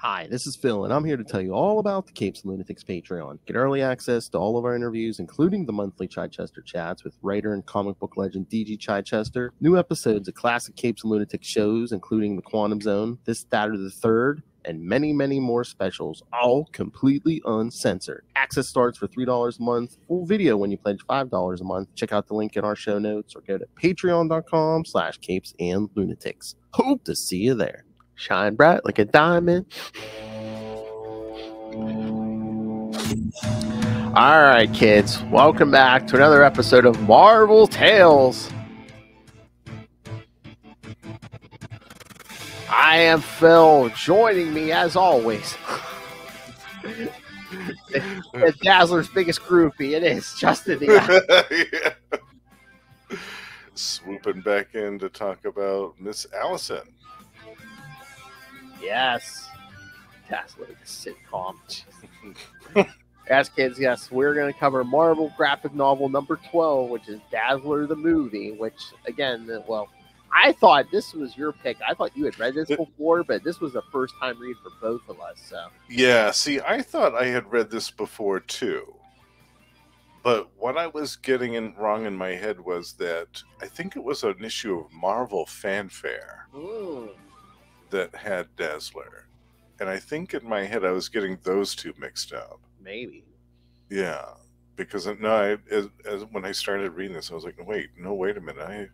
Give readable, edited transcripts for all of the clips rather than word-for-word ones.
Hi, this is Phil, and I'm here to tell you all about the Capes and Lunatics Patreon. Get early access to all of our interviews, including the monthly Chichester chats with writer and comic book legend DG Chichester, new episodes of classic Capes and Lunatics shows, including The Quantum Zone, This, That, or the Third, and many, many more specials, all completely uncensored. Access starts for $3 a month, full video when you pledge $5 a month. Check out the link in our show notes or go to patreon.com/capesandlunatics. Hope to see you there. Shine bright like a diamond. All right, kids. Welcome back to another episode of Marvel Tales. I am Phil. Joining me, as always, the Dazzler's biggest groupie. It is Justin. Yeah. Swooping back in to talk about Miss Allison. Yes. Dazzler, the sitcom. Yes, kids, yes. We're going to cover Marvel graphic novel number 12, which is Dazzler the movie, which, again, well, I thought this was your pick. I thought you had read this before, but this was a first-time read for both of us. So yeah, see, I thought I had read this before, too. But what I was getting wrong in my head was that I think it was an issue of Marvel Fanfare. That had Dazzler, and I think in my head I was getting those two mixed up. Maybe. Yeah, because when I started reading this, I was like, wait a minute, I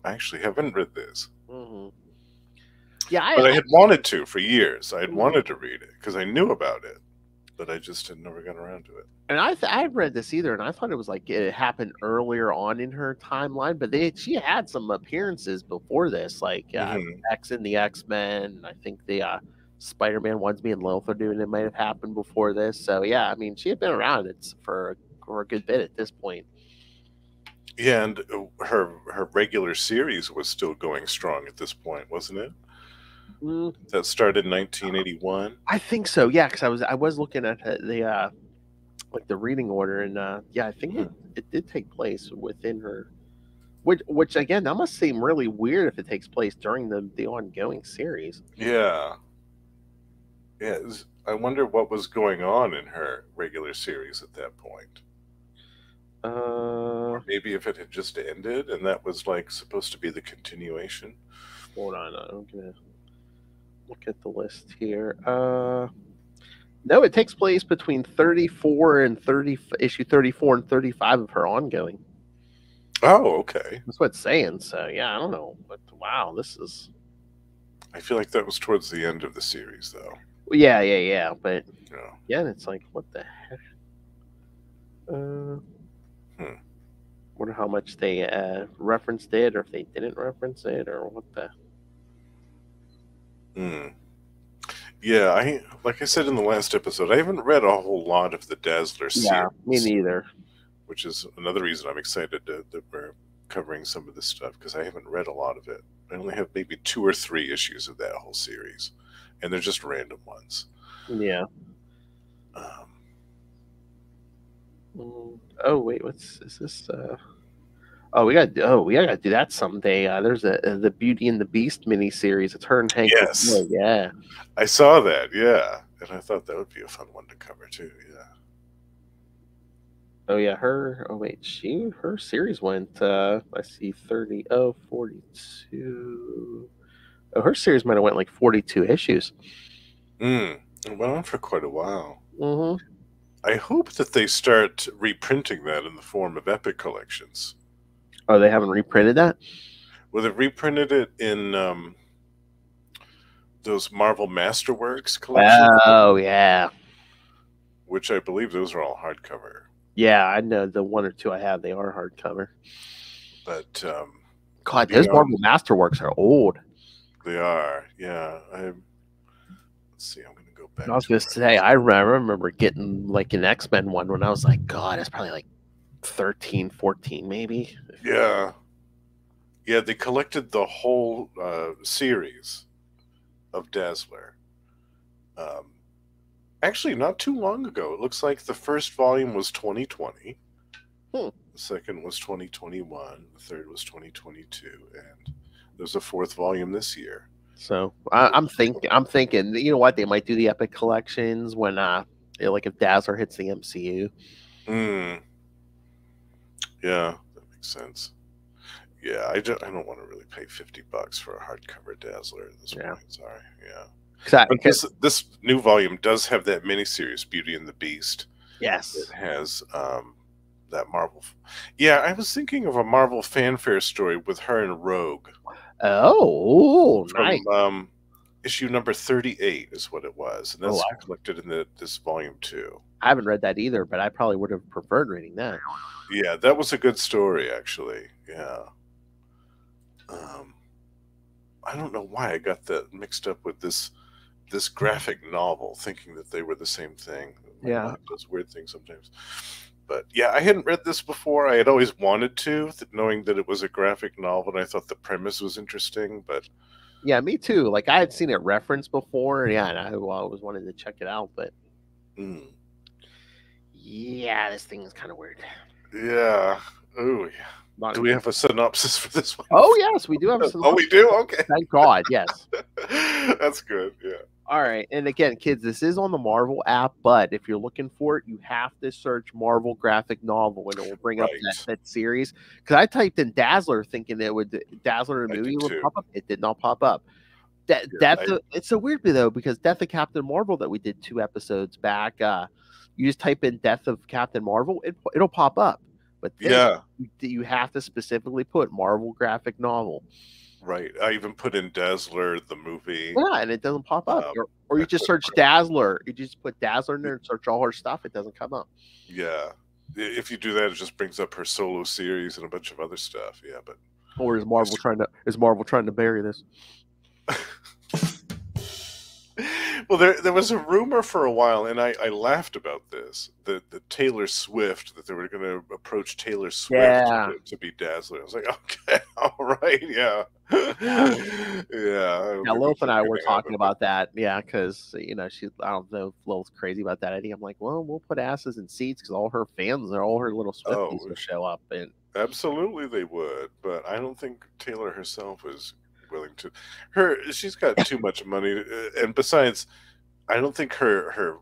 actually haven't read this. Mm-hmm. Yeah, but I had wanted to for years. I had wanted to read it because I knew about it, but I just had never got around to it. And I've read this either, and I thought it was like it happened earlier on in her timeline, but she had some appearances before this, like X and the X-Men. I think the Spider-Man ones being Lothar doing it might have happened before this. So yeah, I mean, she had been around for a good bit at this point. Yeah, and her regular series was still going strong at this point, wasn't it? That started in 1981. I think so. Yeah, because I was looking at the reading order, and yeah, I think it did take place within her, which again, that must seem really weird if it takes place during the ongoing series. Yeah. I wonder what was going on in her regular series at that point. Or maybe if it had just ended and that was like supposed to be the continuation. Hold on, I'm gonna look at the list here. No, it takes place between 34 and 30, issue 34 and 35 of her ongoing. Oh, okay. That's what it's saying. So yeah, I don't know, but wow, this is. I feel like that was towards the end of the series, though. Yeah. But yeah, it's like, what the heck? Wonder how much they referenced it, or if they didn't reference it, or what the. Yeah, like I said in the last episode, I haven't read a whole lot of the Dazzler series. Yeah, me neither. Which is another reason I'm excited that we're covering some of this stuff, because I haven't read a lot of it. I only have maybe 2 or 3 issues of that whole series, and they're just random ones. Yeah. Oh wait, is this? We gotta do that someday. There's the Beauty and the Beast miniseries. It's her and Hank. Yes. Yeah. I saw that. Yeah, and I thought that would be a fun one to cover too. Yeah. Oh yeah, her. Oh wait, her series went. I see 30. Oh, 42. Oh, her series might have went like 42 issues. It went on for quite a while. Mm-hmm. I hope that they start reprinting that in the form of Epic collections. Oh, they haven't reprinted that? Well, they've reprinted it in those Marvel Masterworks collections. Oh, yeah. Which I believe those are all hardcover. Yeah, I know the 1 or 2 I have, they are hardcover. But, God, those Marvel Masterworks are old. They are, yeah. Let's see, I'm going to go back. I was going to say, I remember getting like an X-Men one when I was like, God, it's probably like 13, 14 maybe. Yeah, they collected the whole series of Dazzler. Actually, not too long ago. It looks like the first volume was 2020. The second was 2021. The third was 2022, and there's a 4th volume this year. So I'm thinking, you know what, they might do the Epic collections when like if Dazzler hits the MCU. Yeah, that makes sense. Yeah, I don't want to really pay $50 for a hardcover Dazzler at this point. Sorry, yeah. But this new volume does have that miniseries, Beauty and the Beast. Yes, it has that Marvel. Yeah, I was thinking of a Marvel fanfare story with her and Rogue. Oh, from, nice. Issue number 38 is what it was, and that's collected in this volume too. I haven't read that either, but I probably would have preferred reading that. Yeah, that was a good story, actually. Yeah. I don't know why I got that mixed up with this graphic novel, thinking that they were the same thing. Yeah, it does weird things sometimes. But yeah, I hadn't read this before. I had always wanted to, knowing that it was a graphic novel, and I thought the premise was interesting. But yeah, me too. Like I had seen it referenced before, and I always wanted to check it out. But yeah, this thing is kind of weird. Yeah. Oh yeah. Do we have a synopsis for this one? Oh yes, we do have a synopsis. Oh, we do? Okay. Thank God, yes. That's good, yeah. All right, and again, kids, this is on the Marvel app, but if you're looking for it, you have to search Marvel graphic novel, and it will bring up that series. Because I typed in Dazzler, thinking it would Dazzler the movie would pop up. It did not pop up. It's so weird though, because Death of Captain Marvel that we did 2 episodes back. You just type in Death of Captain Marvel, it'll pop up. But then you have to specifically put Marvel graphic novel. Right. I even put in Dazzler, the movie. Yeah, and it doesn't pop up. Or you just search Dazzler. You just put Dazzler in there and search all her stuff. It doesn't come up. Yeah. If you do that, it just brings up her solo series and a bunch of other stuff. Yeah, but or is Marvel trying to bury this? Well, there was a rumor for a while, and I laughed about this, the Taylor Swift, that they were going to approach Taylor Swift to be Dazzler. I was like, okay, all right, yeah. Yeah. Now, Lilith and I were talking about that, because, I don't know if Lilith's crazy about that idea. I'm like, well, we'll put asses in seats because all her fans, all her little Swifties will show up. And absolutely they would, but I don't think Taylor herself is willing to. She's got too much money, and besides, I don't think her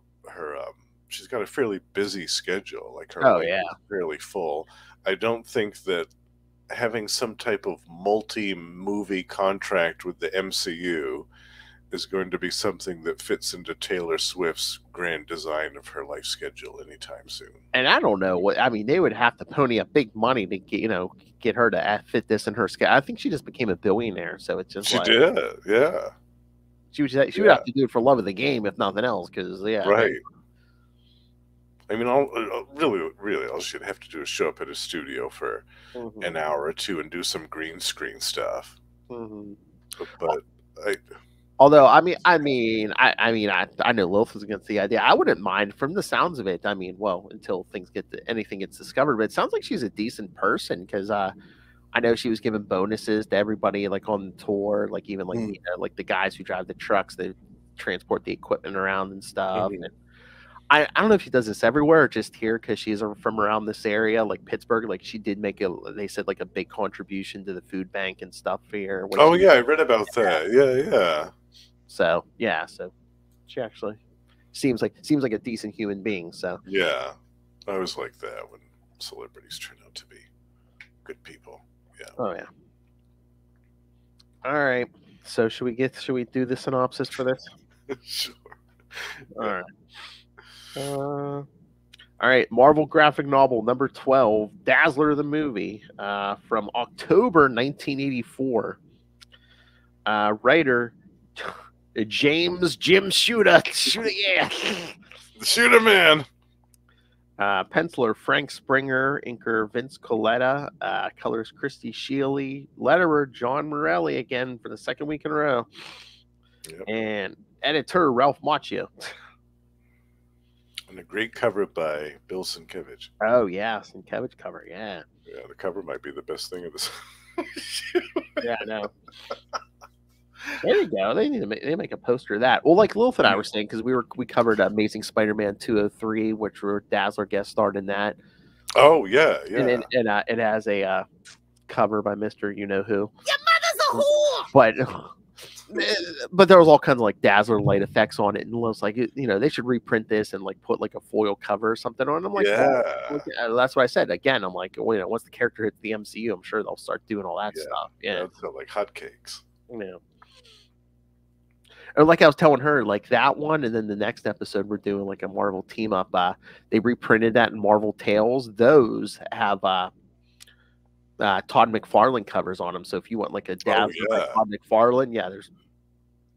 she's got a fairly busy schedule. Like her life is fairly full. I don't think that having some type of multi-movie contract with the MCU is going to be something that fits into Taylor Swift's grand design of her life schedule anytime soon. And I don't know they would have to pony up big money to get her to fit this in her schedule. I think she just became a billionaire, so it's just she did, yeah. She would have to do it for love of the game, if nothing else, because right. I mean, really, all she'd have to do is show up at a studio for an hour or two and do some green screen stuff. But although I know Lilith was against the idea. I wouldn't mind from the sounds of it. Until anything gets discovered. But it sounds like she's a decent person, because I know she was giving bonuses to everybody like on the tour, like even like the guys who drive the trucks that transport the equipment around and stuff. And I don't know if she does this everywhere or just here, because she's from around this area, like Pittsburgh. Like she did make they said like a big contribution to the food bank and stuff here. Oh yeah, I read about that. Yeah. So she actually seems like a decent human being. So yeah, I always like that when celebrities turn out to be good people. Yeah. Oh yeah. All right. So should we do the synopsis for this? Sure. All right. All right. Marvel graphic novel number 12, Dazzler the movie, from October 1984. Writer James Jim Shooter, yeah, the Shooter Man. Penciler Frank Springer, inker Vince Coletta, colors Christy Shealy, letterer John Morelli again for the second week in a row, and editor Ralph Macchio. And a great cover by Bill Sienkiewicz. Oh yeah, Sienkiewicz cover, yeah. Yeah, the cover might be the best thing of this. Yeah, I know. There you go. They need to make a poster of that. Well, like Lilith and I were saying, because we covered Amazing Spider-Man 203, which were Dazzler guest starred in that. Oh yeah. And it has a cover by Mr. You Know Who. Your mother's a whore. But But there was all kinds of like Dazzler light effects on it, and it was like, they should reprint this and like put like a foil cover or something on. I'm like, Yeah. that's what I said. Again, I'm like, well, once the character hits the MCU, I'm sure they'll start doing all that stuff. Yeah, that's like hotcakes. Yeah. Or like I was telling her, like that one, and then the next episode we're doing like a Marvel team up. They reprinted that in Marvel Tales. Those have Todd McFarlane covers on them. So if you want like a Dazzler by Todd McFarlane, there's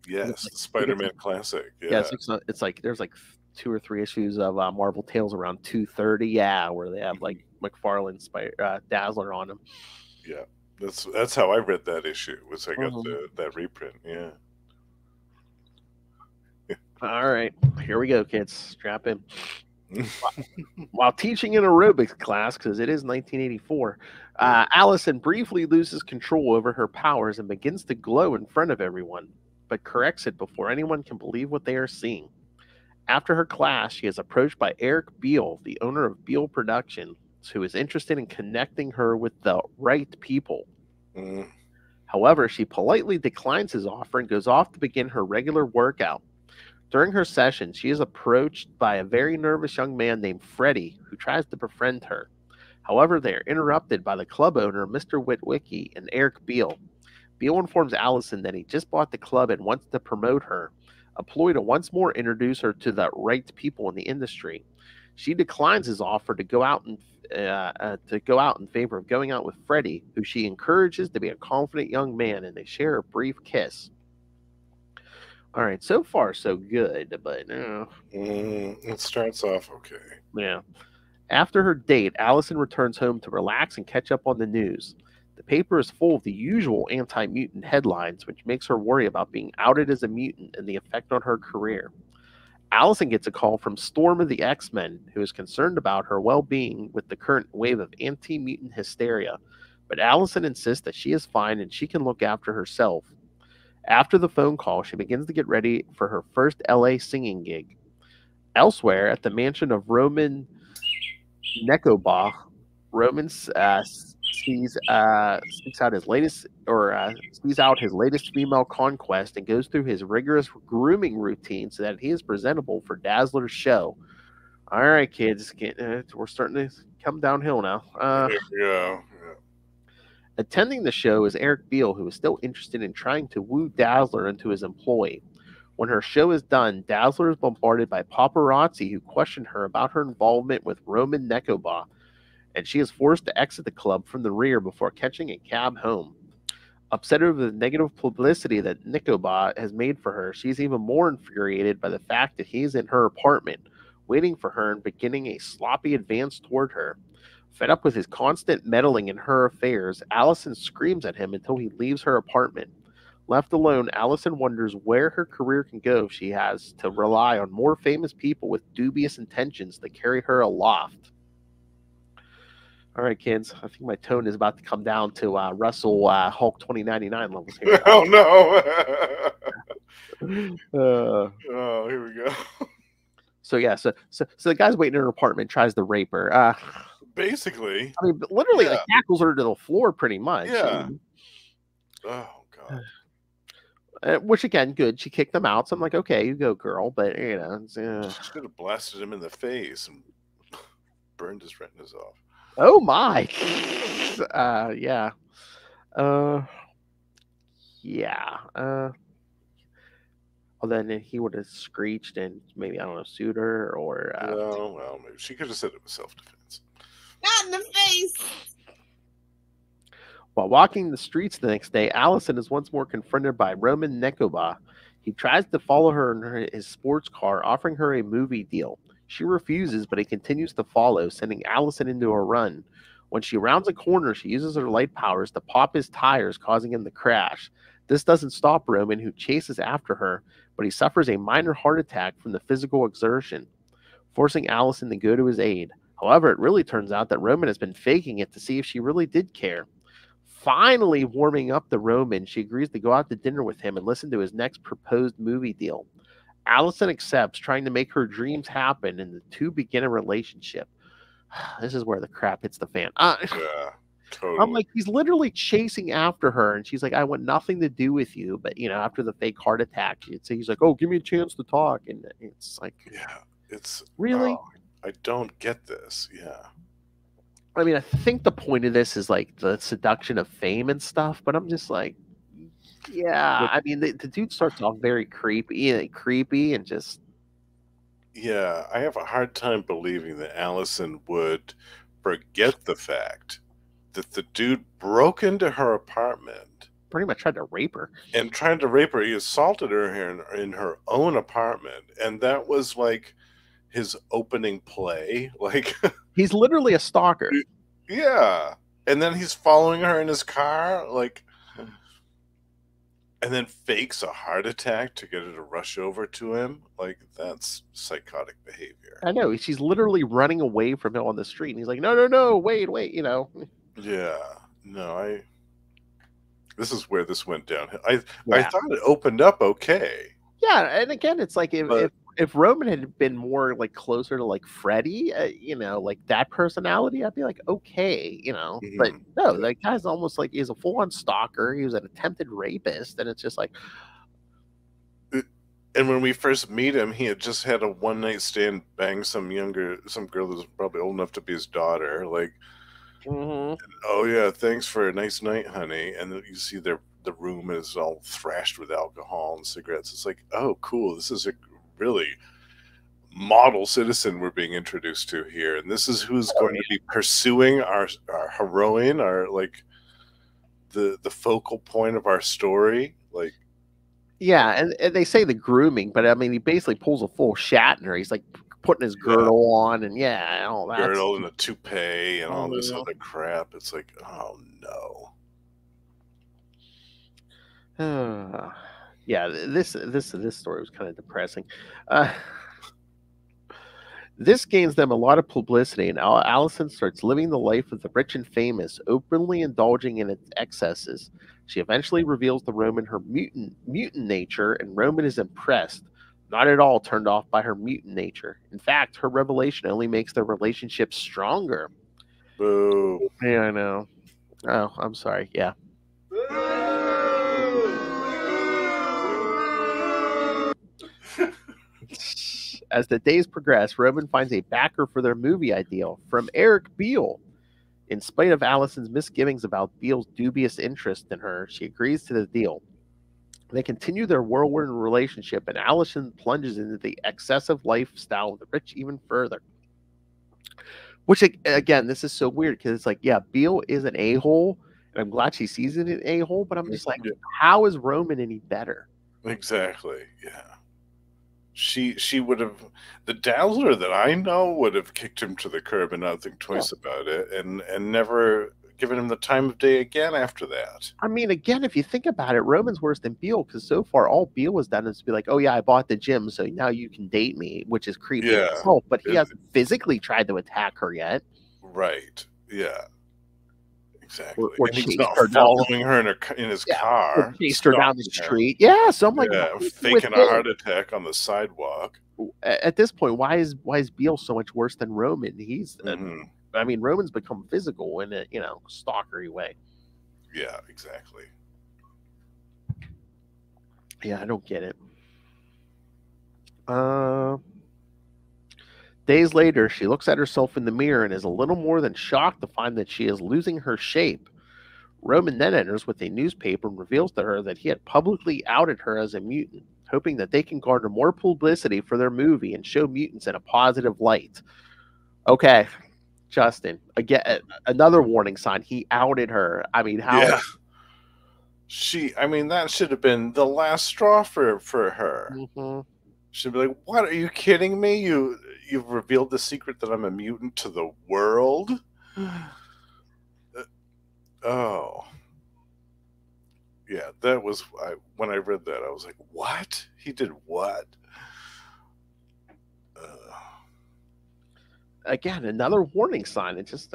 the Spider-Man classic. Yeah, it's like there's like 2 or 3 issues of Marvel Tales around 230. Where they have like McFarlane Dazzler on them. Yeah, that's how I read that issue. Was I got that reprint? Yeah. All right, here we go, kids. Strap in. While teaching an aerobics class, because it is 1984, Alison briefly loses control over her powers and begins to glow in front of everyone, but corrects it before anyone can believe what they are seeing. After her class, she is approached by Eric Beale, the owner of Beale Productions, who is interested in connecting her with the right people. However, she politely declines his offer and goes off to begin her regular workout. During her session, she is approached by a very nervous young man named Freddie, who tries to befriend her. However, they are interrupted by the club owner, Mr. Witwicky, and Eric Beale. Beale informs Alison that he just bought the club and wants to promote her, a ploy to once more introduce her to the right people in the industry. She declines his offer to go out in favor of going out with Freddie, who she encourages to be a confident young man, and they share a brief kiss. All right, so far so good, but it starts off okay. Yeah. After her date, Alison returns home to relax and catch up on the news. The paper is full of the usual anti-mutant headlines, which makes her worry about being outed as a mutant and the effect on her career. Alison gets a call from Storm of the X-Men, who is concerned about her well-being with the current wave of anti-mutant hysteria, but Alison insists that she is fine and she can look after herself. After the phone call, she begins to get ready for her first LA singing gig. Elsewhere, at the mansion of Roman Nekobah, Roman sees out his latest female conquest and goes through his rigorous grooming routine so that he is presentable for Dazzler's show. All right, kids, we're starting to come downhill now. Yeah. Attending the show is Eric Beale, who is still interested in trying to woo Dazzler into his employ. When her show is done, Dazzler is bombarded by paparazzi who question her about her involvement with Roman Nekobah, and she is forced to exit the club from the rear before catching a cab home. Upset over the negative publicity that Nekobah has made for her, she's even more infuriated by the fact that he's in her apartment, waiting for her and beginning a sloppy advance toward her. Fed up with his constant meddling in her affairs, Alison screams at him until he leaves her apartment. Left alone, Alison wonders where her career can go if she has to rely on more famous people with dubious intentions to carry her aloft. All right, kids, I think my tone is about to come down to Russell Hulk 2099 levels here. Oh, no. Here we go. So the guy's waiting in her apartment, tries to rape her. Basically. I mean, literally, like, tackles her to the floor pretty much. Yeah. Oh, God. Which, again, good. She kicked him out, so I'm like, okay, you go, girl. But, she should have blasted him in the face and burned his retinas off. Oh, my. Yeah. Well, then he would have screeched and maybe, I don't know, sued her or... well, maybe she could have said it was self-defense. Not in the face! While walking the streets the next day, Alison is once more confronted by Roman Nekobah. He tries to follow her in his sports car, offering her a movie deal. She refuses, but he continues to follow, sending Alison into a run. When she rounds a corner, she uses her light powers to pop his tires, causing him to crash. This doesn't stop Roman, who chases after her, but he suffers a minor heart attack from the physical exertion, forcing Alison to go to his aid. However, it really turns out that Roman has been faking it to see if she really did care. Finally warming up the Roman, she agrees to go out to dinner with him and listen to his next proposed movie deal. Alison accepts, trying to make her dreams happen, and the two begin a relationship. This is where the crap hits the fan. Yeah. Totally. I'm like, he's literally chasing after her, and she's like, I want nothing to do with you. But after the fake heart attack, he's like, oh, give me a chance to talk, and it's like, yeah, it's really. I don't get this. Yeah. I mean, I think the point of this is like the seduction of fame and stuff, but I'm just like, yeah. I mean, the dude starts off very creepy, and just. Yeah, I have a hard time believing that Allison would forget the fact that the dude broke into her apartment. Pretty much tried to rape her. And tried to rape her. He assaulted her here in her own apartment. And that was like his opening play. Like, he's literally a stalker. Yeah. And then he's following her in his car. Like, and then fakes a heart attack to get her to rush over to him. Like, that's psychotic behavior. I know. She's literally running away from him on the street. And he's like, no, wait. Yeah. No, this is where this went down. I thought it opened up okay. Yeah, and again, it's like if Roman had been more like closer to like Freddy, like that personality, I'd be like, okay, Mm-hmm. But no, that guy's almost like he's a full-on stalker. He was an attempted rapist, and it's just like. And when we first meet him, he had just had a one-night stand, bang some girl that was probably old enough to be his daughter. Like, mm-hmm. Oh yeah, thanks for a nice night, honey. And then you see the room is all thrashed with alcohol and cigarettes. It's like, oh, cool. This is a really model citizen we're being introduced to here, and this is who's going to be pursuing our heroine, our like the focal point of our story. Like, yeah, and they say the grooming, but I mean, he basically pulls a full Shatner. He's like putting his girdle on, and all that girdle and a toupee and all this other crap. It's like, oh no. Yeah, this story was kind of depressing. This gains them a lot of publicity, and Allison starts living the life of the rich and famous, openly indulging in its excesses. She eventually reveals to Roman her mutant nature, and Roman is impressed, not at all turned off by her mutant nature. In fact, her revelation only makes their relationship stronger. Boo. Yeah, I know. Oh, I'm sorry. Yeah. As the days progress, Roman finds a backer for their movie ideal from Eric Beale. In spite of Allison's misgivings about Beale's dubious interest in her, she agrees to the deal. They continue their whirlwind relationship, and Allison plunges into the excessive lifestyle of the rich even further. Which, again, this is so weird because it's like, yeah, Beale is an a-hole, and I'm glad she sees it an a-hole, but I'm just like, how is Roman any better? Exactly, yeah. She would have, the Dazzler that I know would have kicked him to the curb and not think twice about it, and never given him the time of day again after that. I mean, again, if you think about it, Roman's worse than Beale, because so far all Beale has done is to be like, oh yeah, I bought the gym, so now you can date me, which is creepy itself, but he hasn't physically tried to attack her yet. Right, yeah. Exactly. Or and he's not following her in his car. Or chased her down the street. Yeah, so I'm like, faking a heart attack on the sidewalk. At this point, why is Beale so much worse than Roman? He's, I mean, Roman's become physical in a stalkery way. Yeah, exactly. Yeah, I don't get it. Days later, she looks at herself in the mirror and is a little more than shocked to find that she is losing her shape. Roman then enters with a newspaper and reveals to her that he had publicly outed her as a mutant, hoping that they can garner more publicity for their movie and show mutants in a positive light. Okay, Justin, again, another warning sign. He outed her. I mean, how? Yeah. I mean, that should have been the last straw for her. Mm-hmm. She'd be like, what, are you kidding me? You've revealed the secret that I'm a mutant to the world? Oh. Yeah, that was, when I read that, I was like, what? He did what? Again, another warning sign. It just...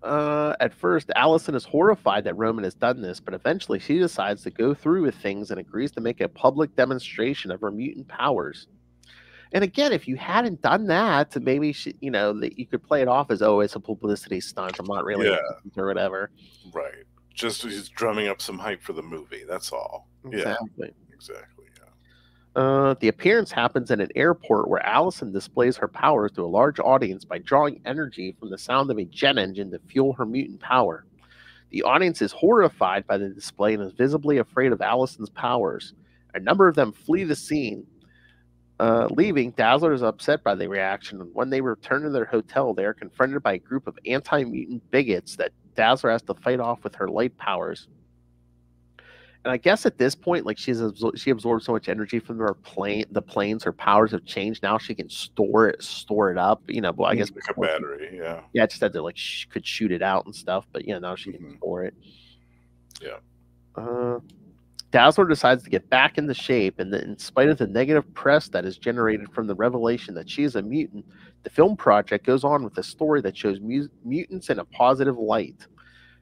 At first, Allison is horrified that Roman has done this, but eventually she decides to go through with things and agrees to make a public demonstration of her mutant powers. And again, if you hadn't done that, maybe that you could play it off as, oh, it's a publicity stunt. I'm not really or whatever. Right. Just he's drumming up some hype for the movie. That's all. Exactly. Yeah. Exactly. The appearance happens at an airport where Alison displays her powers to a large audience by drawing energy from the sound of a jet engine to fuel her mutant power. The audience is horrified by the display and is visibly afraid of Alison's powers. A number of them flee the scene. Leaving, Dazzler is upset by the reaction, and when they return to their hotel, they are confronted by a group of anti-mutant bigots that Dazzler has to fight off with her light powers. And I guess at this point, like she absorbed so much energy from the planes, her powers have changed. Now she can store it up. But I guess like a battery, yeah, just had to could shoot it out and stuff. But now she can store it. Yeah. Dazzler decides to get back into shape, and in spite of the negative press that is generated from the revelation that she is a mutant, the film project goes on with a story that shows mutants in a positive light.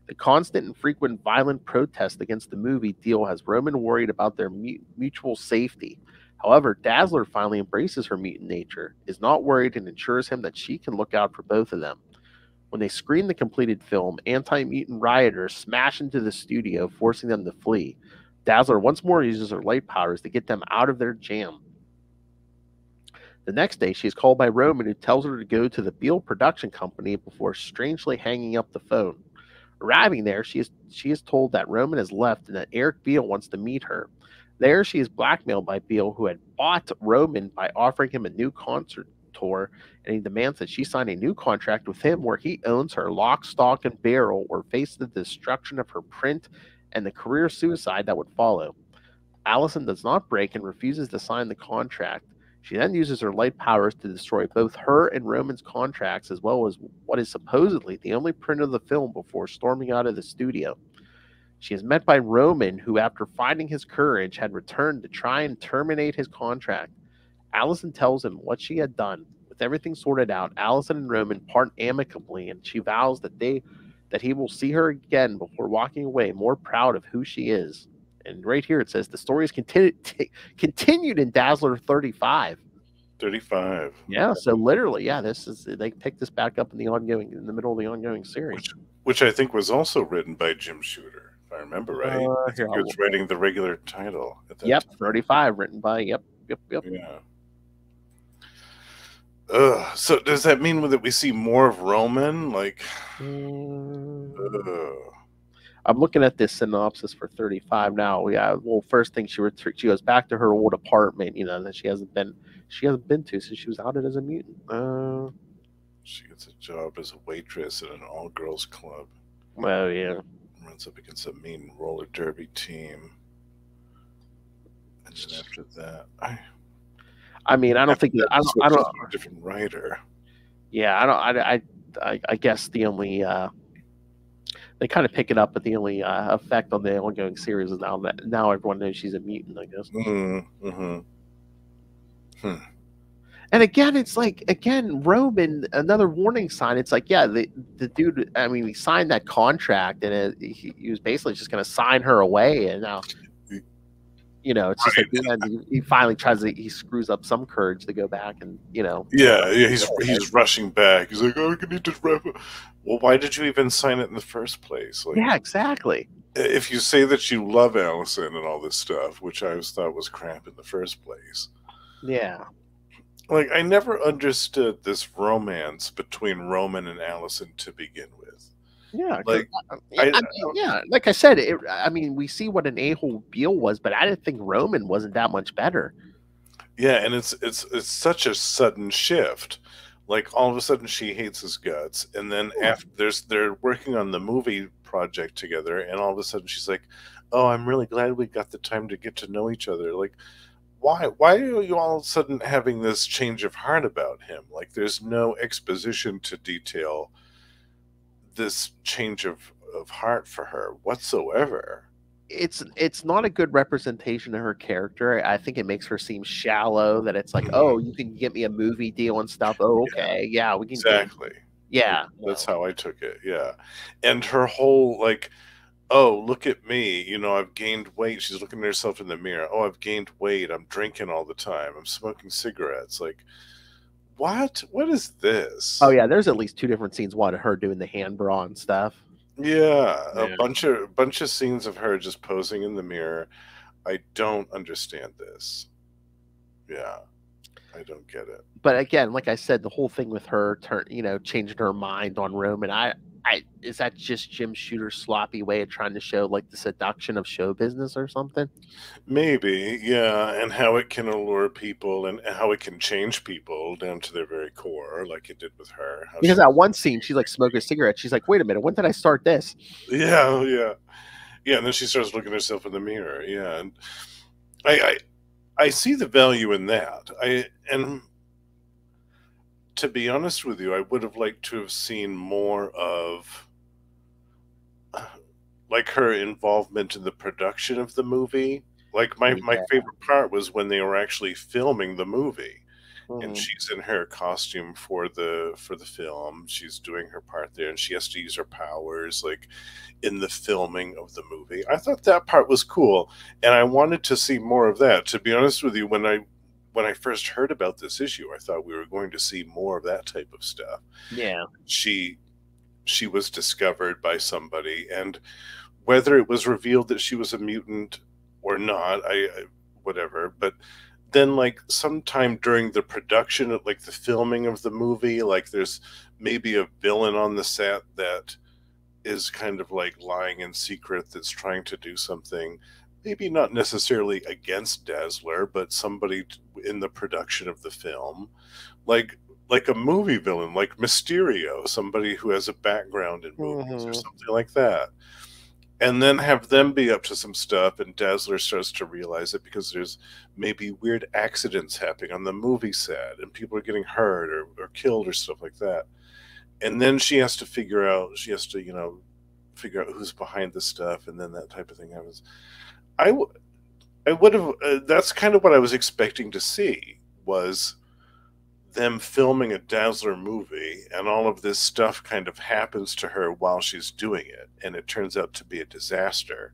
The constant and frequent violent protest against the movie deal has Roman worried about their mutual safety. However, Dazzler finally embraces her mutant nature, is not worried, and assures him that she can look out for both of them. When they screen the completed film, anti-mutant rioters smash into the studio, forcing them to flee. Dazzler once more uses her light powers to get them out of their jam. The next day, she is called by Roman, who tells her to go to the Beale production company before strangely hanging up the phone. Arriving there, she is told that Roman has left and that Eric Beale wants to meet her. There, she is blackmailed by Beale, who had bought Roman by offering him a new concert tour, and he demands that she sign a new contract with him where he owns her lock, stock, and barrel, or face the destruction of her print and the career suicide that would follow. Alison does not break and refuses to sign the contract. She then uses her light powers to destroy both her and Roman's contracts, as well as what is supposedly the only print of the film, before storming out of the studio. She is met by Roman, who, after finding his courage, had returned to try and terminate his contract. Alison tells him what she had done. With everything sorted out, Alison and Roman part amicably, and she vows that he will see her again before walking away, more proud of who she is. And right here it says the story is continued in Dazzler 35. 35. Yeah, so literally, they picked this back up in the middle of the ongoing series, which I think was also written by Jim Shooter, if I remember right. I think he was writing the regular title at that time. 35, written by yep. Yeah. So does that mean that we see more of Roman? I'm looking at this synopsis for 35 now. Yeah, well, first thing she goes back to her old apartment, that she hasn't been to since she was outed as a mutant. She gets a job as a waitress at an all-girls club. Oh yeah. Runs up against a mean roller derby team, and then after that, I don't think that I don't a different writer. Yeah, I guess the only they kind of pick it up, but the only effect on the ongoing series is now everyone knows she's a mutant, I guess. And again, it's Roman, another warning sign. It's the dude. I mean, he signed that contract, and he was basically just going to sign her away, and now. It's just he finally he screws up some courage to go back and, Yeah, he's rushing back. He's like, oh, I need to wrap up. Well, why did you even sign it in the first place? Yeah, exactly. If you say that you love Alison and all this stuff, which I always thought was crap in the first place. Yeah. I never understood this romance between Roman and Alison to begin with. Yeah, like I said, we see what an a-hole Beale was, but I didn't think Roman wasn't that much better. Yeah, and it's such a sudden shift. All of a sudden she hates his guts, and then after they're working on the movie project together, and all of a sudden she's like, "Oh, I'm really glad we got the time to get to know each other." Why are you all of a sudden having this change of heart about him? There's no exposition to detail this change of heart for her whatsoever. It's not a good representation of her character. I think it makes her seem shallow, that it's oh, you can get me a movie deal and stuff. Oh, okay. Yeah, we can. Exactly. Yeah. That's how I took it. Yeah. And her whole oh, look at me, you know, I've gained weight. She's looking at herself in the mirror. Oh, I've gained weight. I'm drinking all the time. I'm smoking cigarettes. Like, what is Oh this? yeah, there's at least two different scenes. One of her doing the hand bra and stuff. Yeah, a Yeah. bunch of scenes of her just posing in the mirror. I don't understand this. Yeah, I don't get it. But again, like I said, the whole thing with her changing her mind on Roman. Is that just Jim Shooter's sloppy way of trying to show like the seduction of show business or something? Maybe, yeah, and how it can allure people and how it can change people down to their very core, like it did with her. How Because she, that one scene, she's like smoking a cigarette. She's like, "Wait a minute, when did I start this?" yeah, yeah, yeah, and then she starts looking at herself in the mirror. Yeah, and I, I see the value in that. And to be honest with you, I would have liked to have seen more of like her involvement in the production of the movie. Like my Yeah. favorite part was when they were actually filming the movie. And Mhm. she's in her costume for the film. She's doing her part there, and she has to use her powers like in the filming of the movie. I thought that part was cool, and I wanted to see more of that. To be honest with you, when I first heard about this issue, I thought we were going to see more of that type of stuff. Yeah. She was discovered by somebody, and whether it was revealed that she was a mutant or not, I whatever, but then like sometime during the production of like the filming of the movie, like there's maybe a villain on the set that is kind of like lying in secret that's trying to do something, maybe not necessarily against Dazzler, but somebody in the production of the film, like like a movie villain, like Mysterio, somebody who has a background in movies or Mhm. something like that, and then have them be up to some stuff, and Dazzler starts to realize it because there's maybe weird accidents happening on the movie set and people are getting hurt or killed or stuff like that, and then she has to figure out who's behind the stuff, and then that type of thing happens. I would have that's kind of what I was expecting to see, was them filming a Dazzler movie, and all of this stuff kind of happens to her while she's doing it, and it turns out to be a disaster.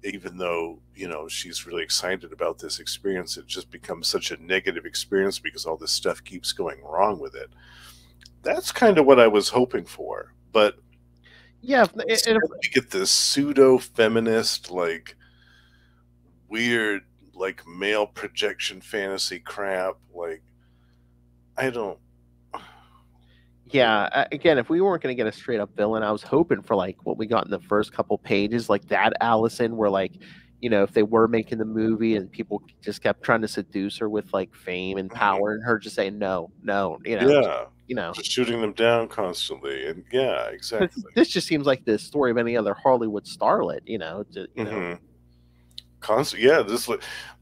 Even though, she's really excited about this experience, it just becomes such a negative experience because all this stuff keeps going wrong with it. That's kind of what I was hoping for. But Yeah. instead we get this pseudo feminist, like weird, like male projection fantasy crap. Like, I don't. Yeah, again, if we weren't going to get a straight up villain, I was hoping for like what we got in the first couple pages, like that Allison, where like, if they were making the movie and people just kept trying to seduce her with like fame and power, and her just saying no, no, Yeah, you know, just shooting them down constantly, and yeah, 'cause exactly. this just seems like the story of any other Hollywood starlet, Hmm. Constant, yeah. This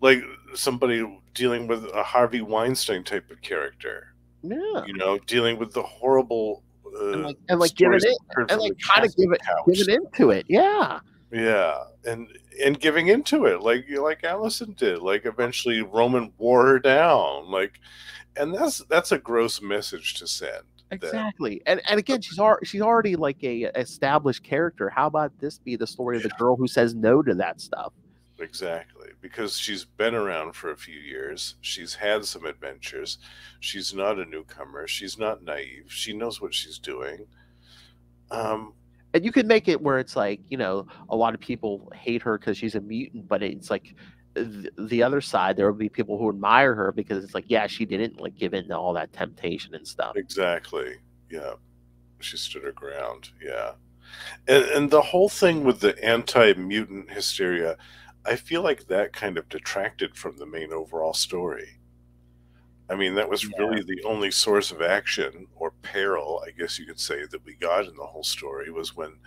like somebody dealing with a Harvey Weinstein type of character. yeah, Dealing with the horrible and like giving stories it, we've heard and from like the kind of Catholic couch. giving into it, yeah. Yeah, and giving into it like Allison did. Like eventually Roman wore her down. Like, and that's a gross message to send. That Exactly, and again, she's already like a established character. How about this be the story of the Yeah, girl who says no to that stuff? exactly, because she's been around for a few years. She's had some adventures. She's not a newcomer. She's not naive. She knows what she's doing. Um, And you could make it where it's like, a lot of people hate her because she's a mutant, but it's like the other side, there will be people who admire her because it's like, yeah, she didn't like give in to all that temptation and stuff. exactly. Yeah, she stood her ground. Yeah. And the whole thing with the anti-mutant hysteria, I feel like that kind of detracted from the main overall story. I mean, that was Yeah. really the only source of action or peril, I guess you could say, that we got in the whole story, was when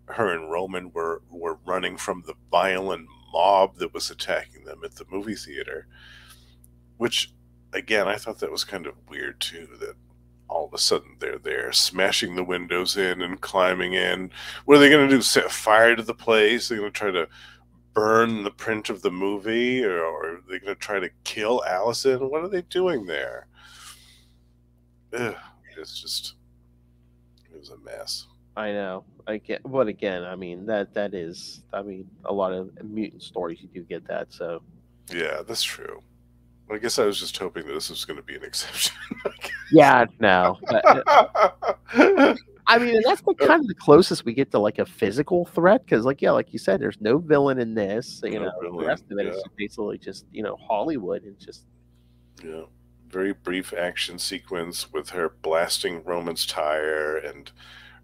her and Roman were running from the violent mob that was attacking them at the movie theater. Which, again, I thought that was kind of weird too, that all of a sudden they're there smashing the windows in and climbing in. What are they going to do? Set fire to the place? They're going to try to burn the print of the movie, or are they going to try to kill Allison? What are they doing there? Ugh, it's just, it was a mess. I know. I get, but again, I mean that is, I mean, a lot of mutant stories you do get that. So Yeah, that's true. I guess I was just hoping that this was going to be an exception. yeah, no, but I mean, and that's the kind of the closest we get to like a physical threat, because like yeah, like you said, there's no villain in this. You No know, the villain. rest of it is just basically just Hollywood and just Yeah. Very brief action sequence with her blasting Roman's tire and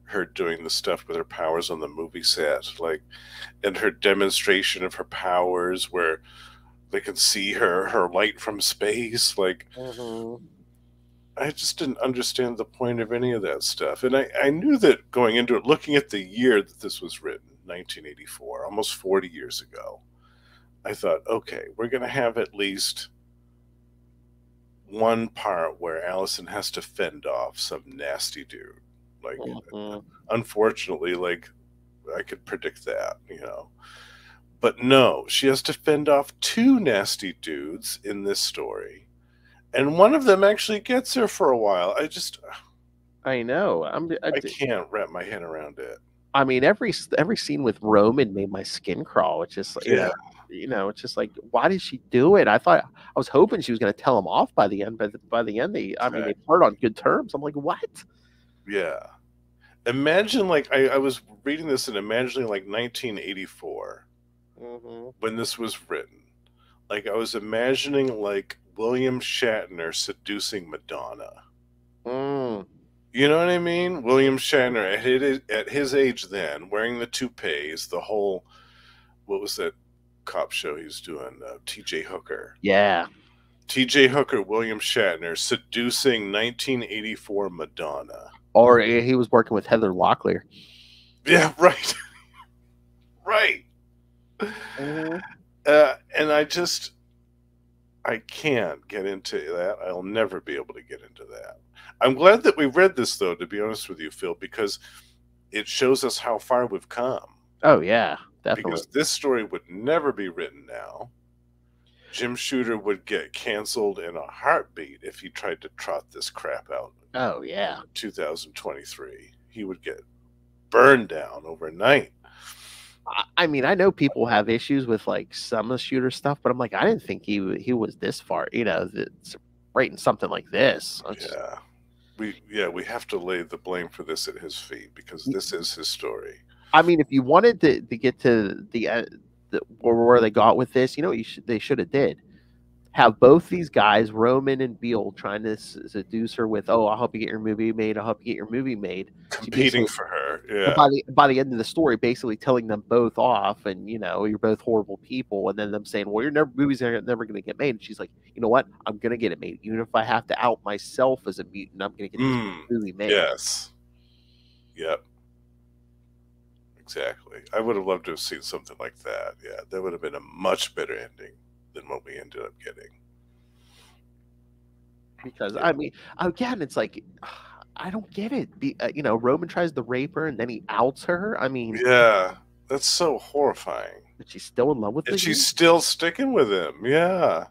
her doing the stuff with her powers on the movie set, like, and her demonstration of her powers where they can see her light from space. Like, I just didn't understand the point of any of that stuff. And I knew that going into it, looking at the year that this was written, 1984, almost 40 years ago, I thought, okay, we're going to have at least one part where Allison has to fend off some nasty dude. Like, unfortunately, like, I could predict that, But no, she has to fend off two nasty dudes in this story. And one of them actually gets her for a while. I know. I can't wrap my head around it. I mean, every scene with Roman made my skin crawl. It's just, it's just like, why did she do it? I was hoping she was going to tell him off by the end, but by the end, they part on good terms. I'm like, what? Yeah. Imagine, like, I was reading this and imagining, like, 1984, when this was written. Like, I was imagining, like, William Shatner seducing Madonna. You know what I mean? William Shatner at his age then, wearing the toupees, the whole, what was that cop show he was doing? T.J. Hooker. Yeah. T.J. Hooker, William Shatner seducing 1984 Madonna. Or he was working with Heather Locklear. Yeah, right. Right. And I can't get into that. I'll never be able to get into that. I'm glad that we read this, though, to be honest with you, Phil, because it shows us how far we've come. Oh, yeah, definitely. Because this story would never be written now. Jim Shooter would get canceled in a heartbeat if he tried to trot this crap out. Oh, yeah. 2023. He would get burned down overnight. I mean, I know people have issues with like some of the Shooter stuff, but I'm like, I didn't think he was this far, writing something like this. We have to lay the blame for this at his feet, because this is his story. I mean, if you wanted to get to where they got with this, they should have did have both these guys, Roman and Beale, trying to seduce her with, "Oh, I'll help you get your movie made. I'll help you get your movie made." Competing for her, yeah. By the end of the story, basically telling them both off, and you're both horrible people, and then them saying, "Well, your movies are never going to get made." And she's like, "You know what? I'm going to get it made, even if I have to out myself as a mutant. I'm going to get this movie made." Yes. Yep. Exactly. I would have loved to have seen something like that. Yeah, that would have been a much better ending than what we ended up getting. Because I mean, again, it's like, I don't get it. Roman tries to rape her and then he outs her. I mean, yeah, that's so horrifying. But she's still in love with him. And she's still sticking with him. Yeah.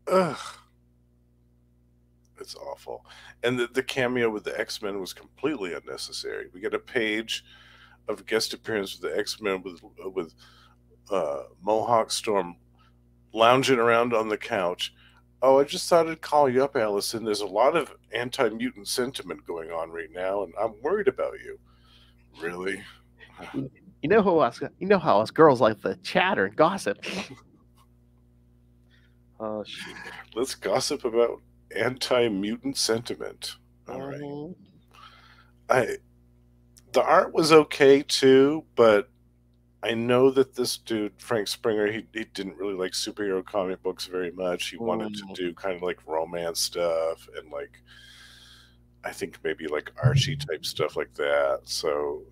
Ugh. It's awful. And the cameo with the X-Men was completely unnecessary. We get a page of guest appearance with the X-Men with Mohawk Storm lounging around on the couch. "Oh, I just thought I'd call you up, Allison. There's a lot of anti-mutant sentiment going on right now, and I'm worried about you." Really? You know how us girls like to chatter and gossip. Oh, shoot. Let's gossip about anti-mutant sentiment. All right. The art was okay too, but I know that this dude, Frank Springer, he didn't really like superhero comic books very much. He wanted to do kind of like romance stuff and like, I think maybe like Archie type stuff like that. So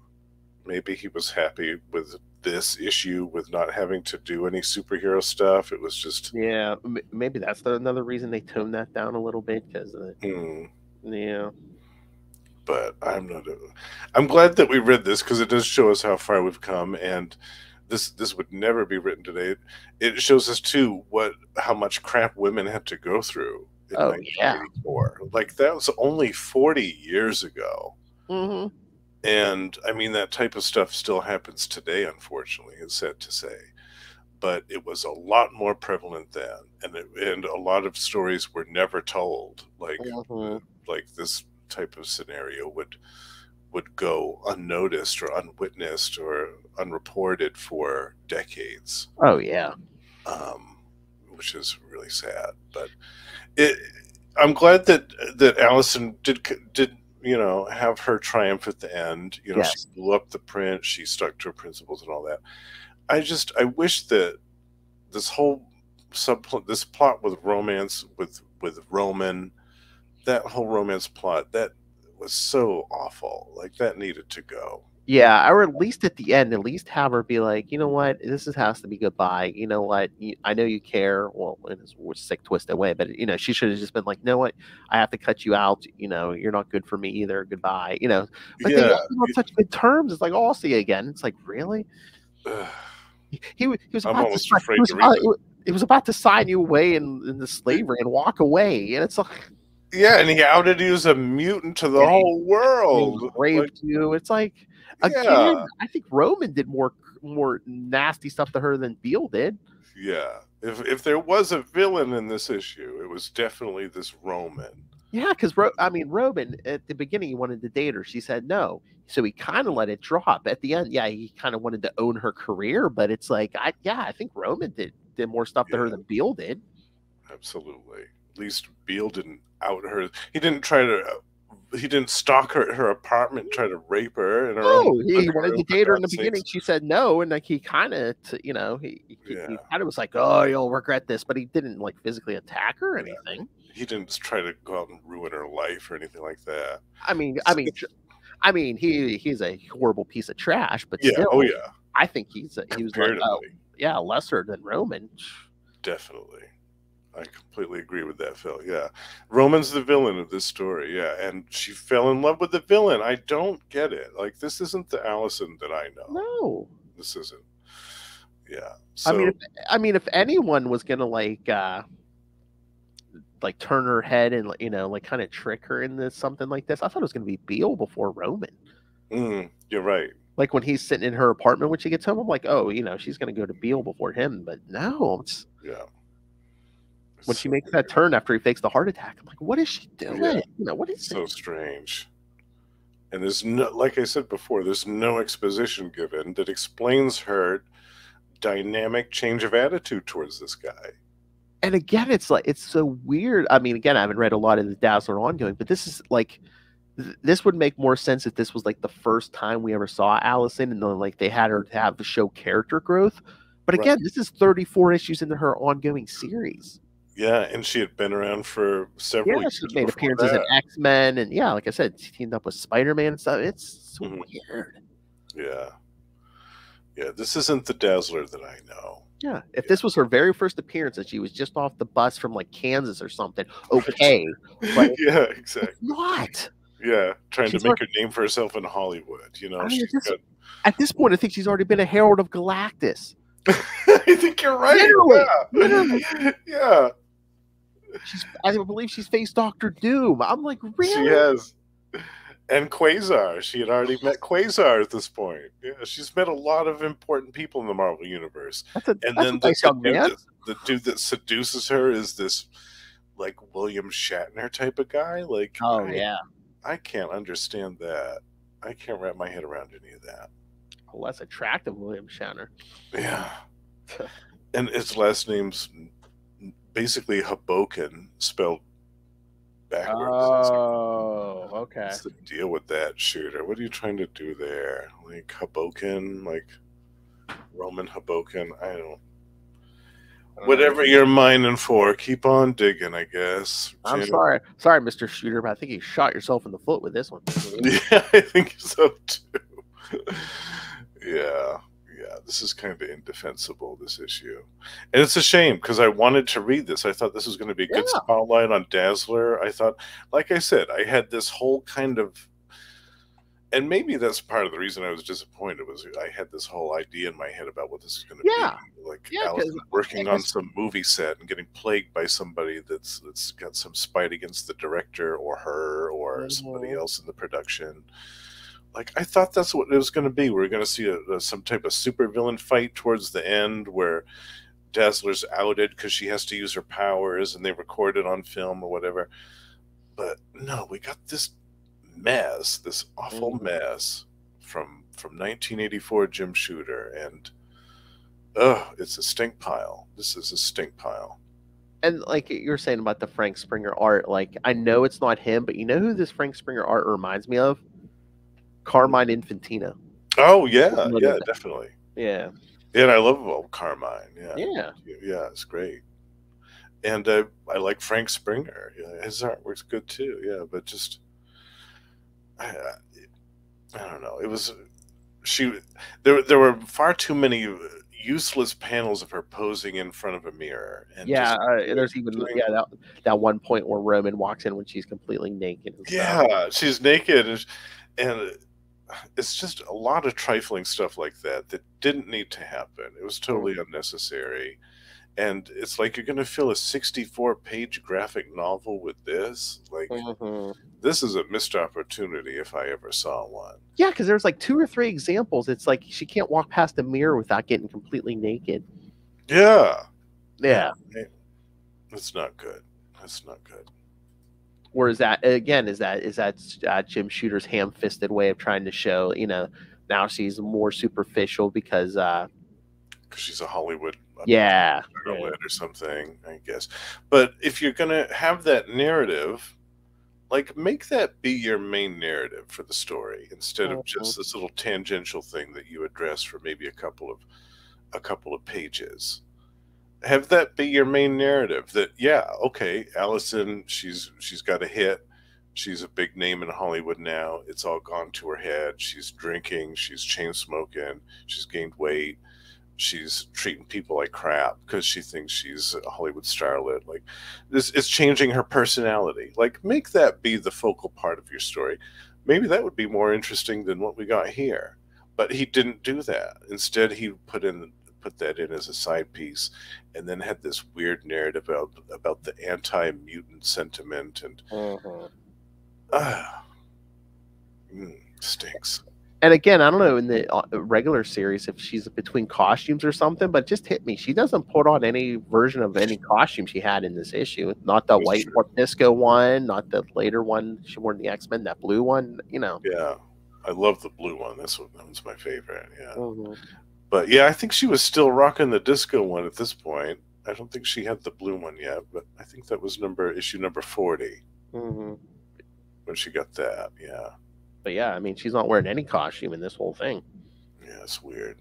maybe he was happy with this issue with not having to do any superhero stuff. It was just... Yeah, maybe that's another reason they toned that down a little bit, because yeah. But I'm glad that we read this, because it does show us how far we've come, and this would never be written today. It shows us too how much crap women had to go through in 1984. Like, that was only 40 years ago. And I mean, that type of stuff still happens today, unfortunately, it's sad to say. But it was a lot more prevalent then, and a lot of stories were never told. Like this type of scenario would go unnoticed or unwitnessed or unreported for decades. Oh yeah. Which is really sad. But I'm glad that Alison did have her triumph at the end. Yes. She blew up the print. She stuck to her principles and all that. I wish that this whole this plot with romance with Roman, that whole romance plot, that was so awful. Like, that needed to go. Yeah, or at least at the end, at least have her be like, you know what, has to be goodbye. You know what, I know you care. Well, in a sick, twisted way, but she should have just been like, you know what, I have to cut you out. You're not good for me either. Goodbye. But they left them on such good terms. It's like, oh, I'll see you again. It's like, really? He was I'm about almost to afraid to read it. He was about to sign you away into slavery and walk away, and it's like, yeah, and he outed you as a mutant to the whole world. He raped you. It's like, again, I think Roman did more nasty stuff to her than Beale did. Yeah, if there was a villain in this issue, it was definitely this Roman. Yeah, because Roman at the beginning, he wanted to date her. She said no, so he kind of let it drop. At the end, yeah, he kind of wanted to own her career, but it's like, I think Roman did more stuff to her than Beale did. Absolutely. At least Beale didn't out her. He didn't stalk her at her apartment, try to rape her. He wanted to date her in the beginning. She said no, and like he kind of, he kind of was like, oh, you'll regret this, but he didn't like physically attack her or anything. He didn't try to go out and ruin her life or anything like that. He's a horrible piece of trash, but still, I think he was like, lesser than Roman. Definitely. I completely agree with that, Phil. Yeah. Roman's the villain of this story. Yeah. And she fell in love with the villain. I don't get it. Like, this isn't the Alison that I know. No. This isn't. Yeah. So, if anyone was going to like turn her head and, like kind of trick her into something like this, I thought it was going to be Beale before Roman. You're right. Like when he's sitting in her apartment when she gets home, I'm like, oh, she's going to go to Beale before him. But no, when she makes that turn after he fakes the heart attack, I'm like, what is she doing? What is so strange? And there's no, like I said before, there's no exposition given that explains her dynamic change of attitude towards this guy. And again, it's so weird. I mean, again, I haven't read a lot of the Dazzler ongoing, but this is like, this would make more sense if this was like the first time we ever saw Alison, and then like they had her to have the show character growth. But again, this is 34 issues into her ongoing series. Yeah, and she had been around for several years. She made appearances in X-Men, and like I said, she teamed up with Spider-Man and stuff. It's so weird. Yeah. Yeah, this isn't the Dazzler that I know. Yeah, if this was her very first appearance and she was just off the bus from like Kansas or something, okay. But yeah, exactly. What? Yeah, trying to make her name for herself in Hollywood. At this point, I think she's already been a Herald of Galactus. I think you're right. Literally. Yeah. I believe she's faced Dr. Doom. I'm like, really? She has. And Quasar. She had already met Quasar at this point. Yeah, she's met a lot of important people in the Marvel Universe. The dude that seduces her is this like William Shatner type of guy. Like, I can't understand that. I can't wrap my head around any of that. Less attractive William Shatner. Yeah. And his last name's basically Hoboken, spelled backwards. Oh, okay. What's the deal with that, Shooter? What are you trying to do there? Like Hoboken, like Roman Hoboken? I don't. Whatever you're mining for, keep on digging, I guess. I'm sorry, Mr. Shooter, but I think you shot yourself in the foot with this one. Yeah, I think so too. Yeah, this is kind of indefensible, this issue. And it's a shame, because I wanted to read this. I thought this was going to be a good spotlight on Dazzler. I thought, like I said, I had this whole kind of, and maybe that's part of the reason I was disappointed, was I had this whole idea in my head about what this is going to be. Like Alison working on some movie set and getting plagued by somebody that's got some spite against the director or her or somebody else in the production. like I thought that's what it was going to be. We're going to see some type of supervillain fight towards the end where Dazzler's outed because she has to use her powers, and they record it on film or whatever. But no, we got this mess, this awful mess from 1984 Jim Shooter, and it's a stink pile. This is a stink pile. And like you're saying about the Frank Springer art, like I know it's not him, but you know who this Frank Springer art reminds me of? Carmine Infantino. Oh yeah, yeah, definitely. Yeah. And I love Carmine. Yeah. Yeah. Yeah, it's great. And I like Frank Springer. Yeah, his artwork's good too. Yeah, but just I don't know. It was there were far too many useless panels of her posing in front of a mirror. And there's even that one point where Roman walks in when she's completely naked. Yeah, she's naked, and it's just a lot of trifling stuff like that didn't need to happen. It was totally unnecessary. And it's like you're going to fill a 64-page graphic novel with this? Like, this is a missed opportunity if I ever saw one. Yeah, because there's like 2 or 3 examples. It's like she can't walk past a mirror without getting completely naked. Yeah. Yeah. That's not good. That's not good. Or is that, again, is that Jim Shooter's ham-fisted way of trying to show, now she's more superficial because she's a Hollywood starlet or something, I guess. But if you're gonna have that narrative, like make that be your main narrative for the story instead of just this little tangential thing that you address for maybe a couple of pages. Have that be your main narrative. That Allison, she's got a hit. She's a big name in Hollywood now. It's all gone to her head. She's drinking. She's chain smoking. She's gained weight. She's treating people like crap because she thinks she's a Hollywood starlet. Like, this is changing her personality. Like, make that be the focal part of your story. Maybe that would be more interesting than what we got here. But he didn't do that. Instead, he put that in as a side piece, and then had this weird narrative about the anti-mutant sentiment, and stinks. And again, I don't know in the regular series if she's between costumes or something, but just hit me. She doesn't put on any version of any costume she had in this issue. Not the white disco one, not the later one she wore in the X-Men, that blue one, Yeah, I love the blue one. That one's my favorite, yeah. But yeah, I think she was still rocking the disco one at this point. I don't think she had the blue one yet, but I think that was issue number 40 when she got that, yeah. But yeah, I mean, she's not wearing any costume in this whole thing. Yeah, it's weird.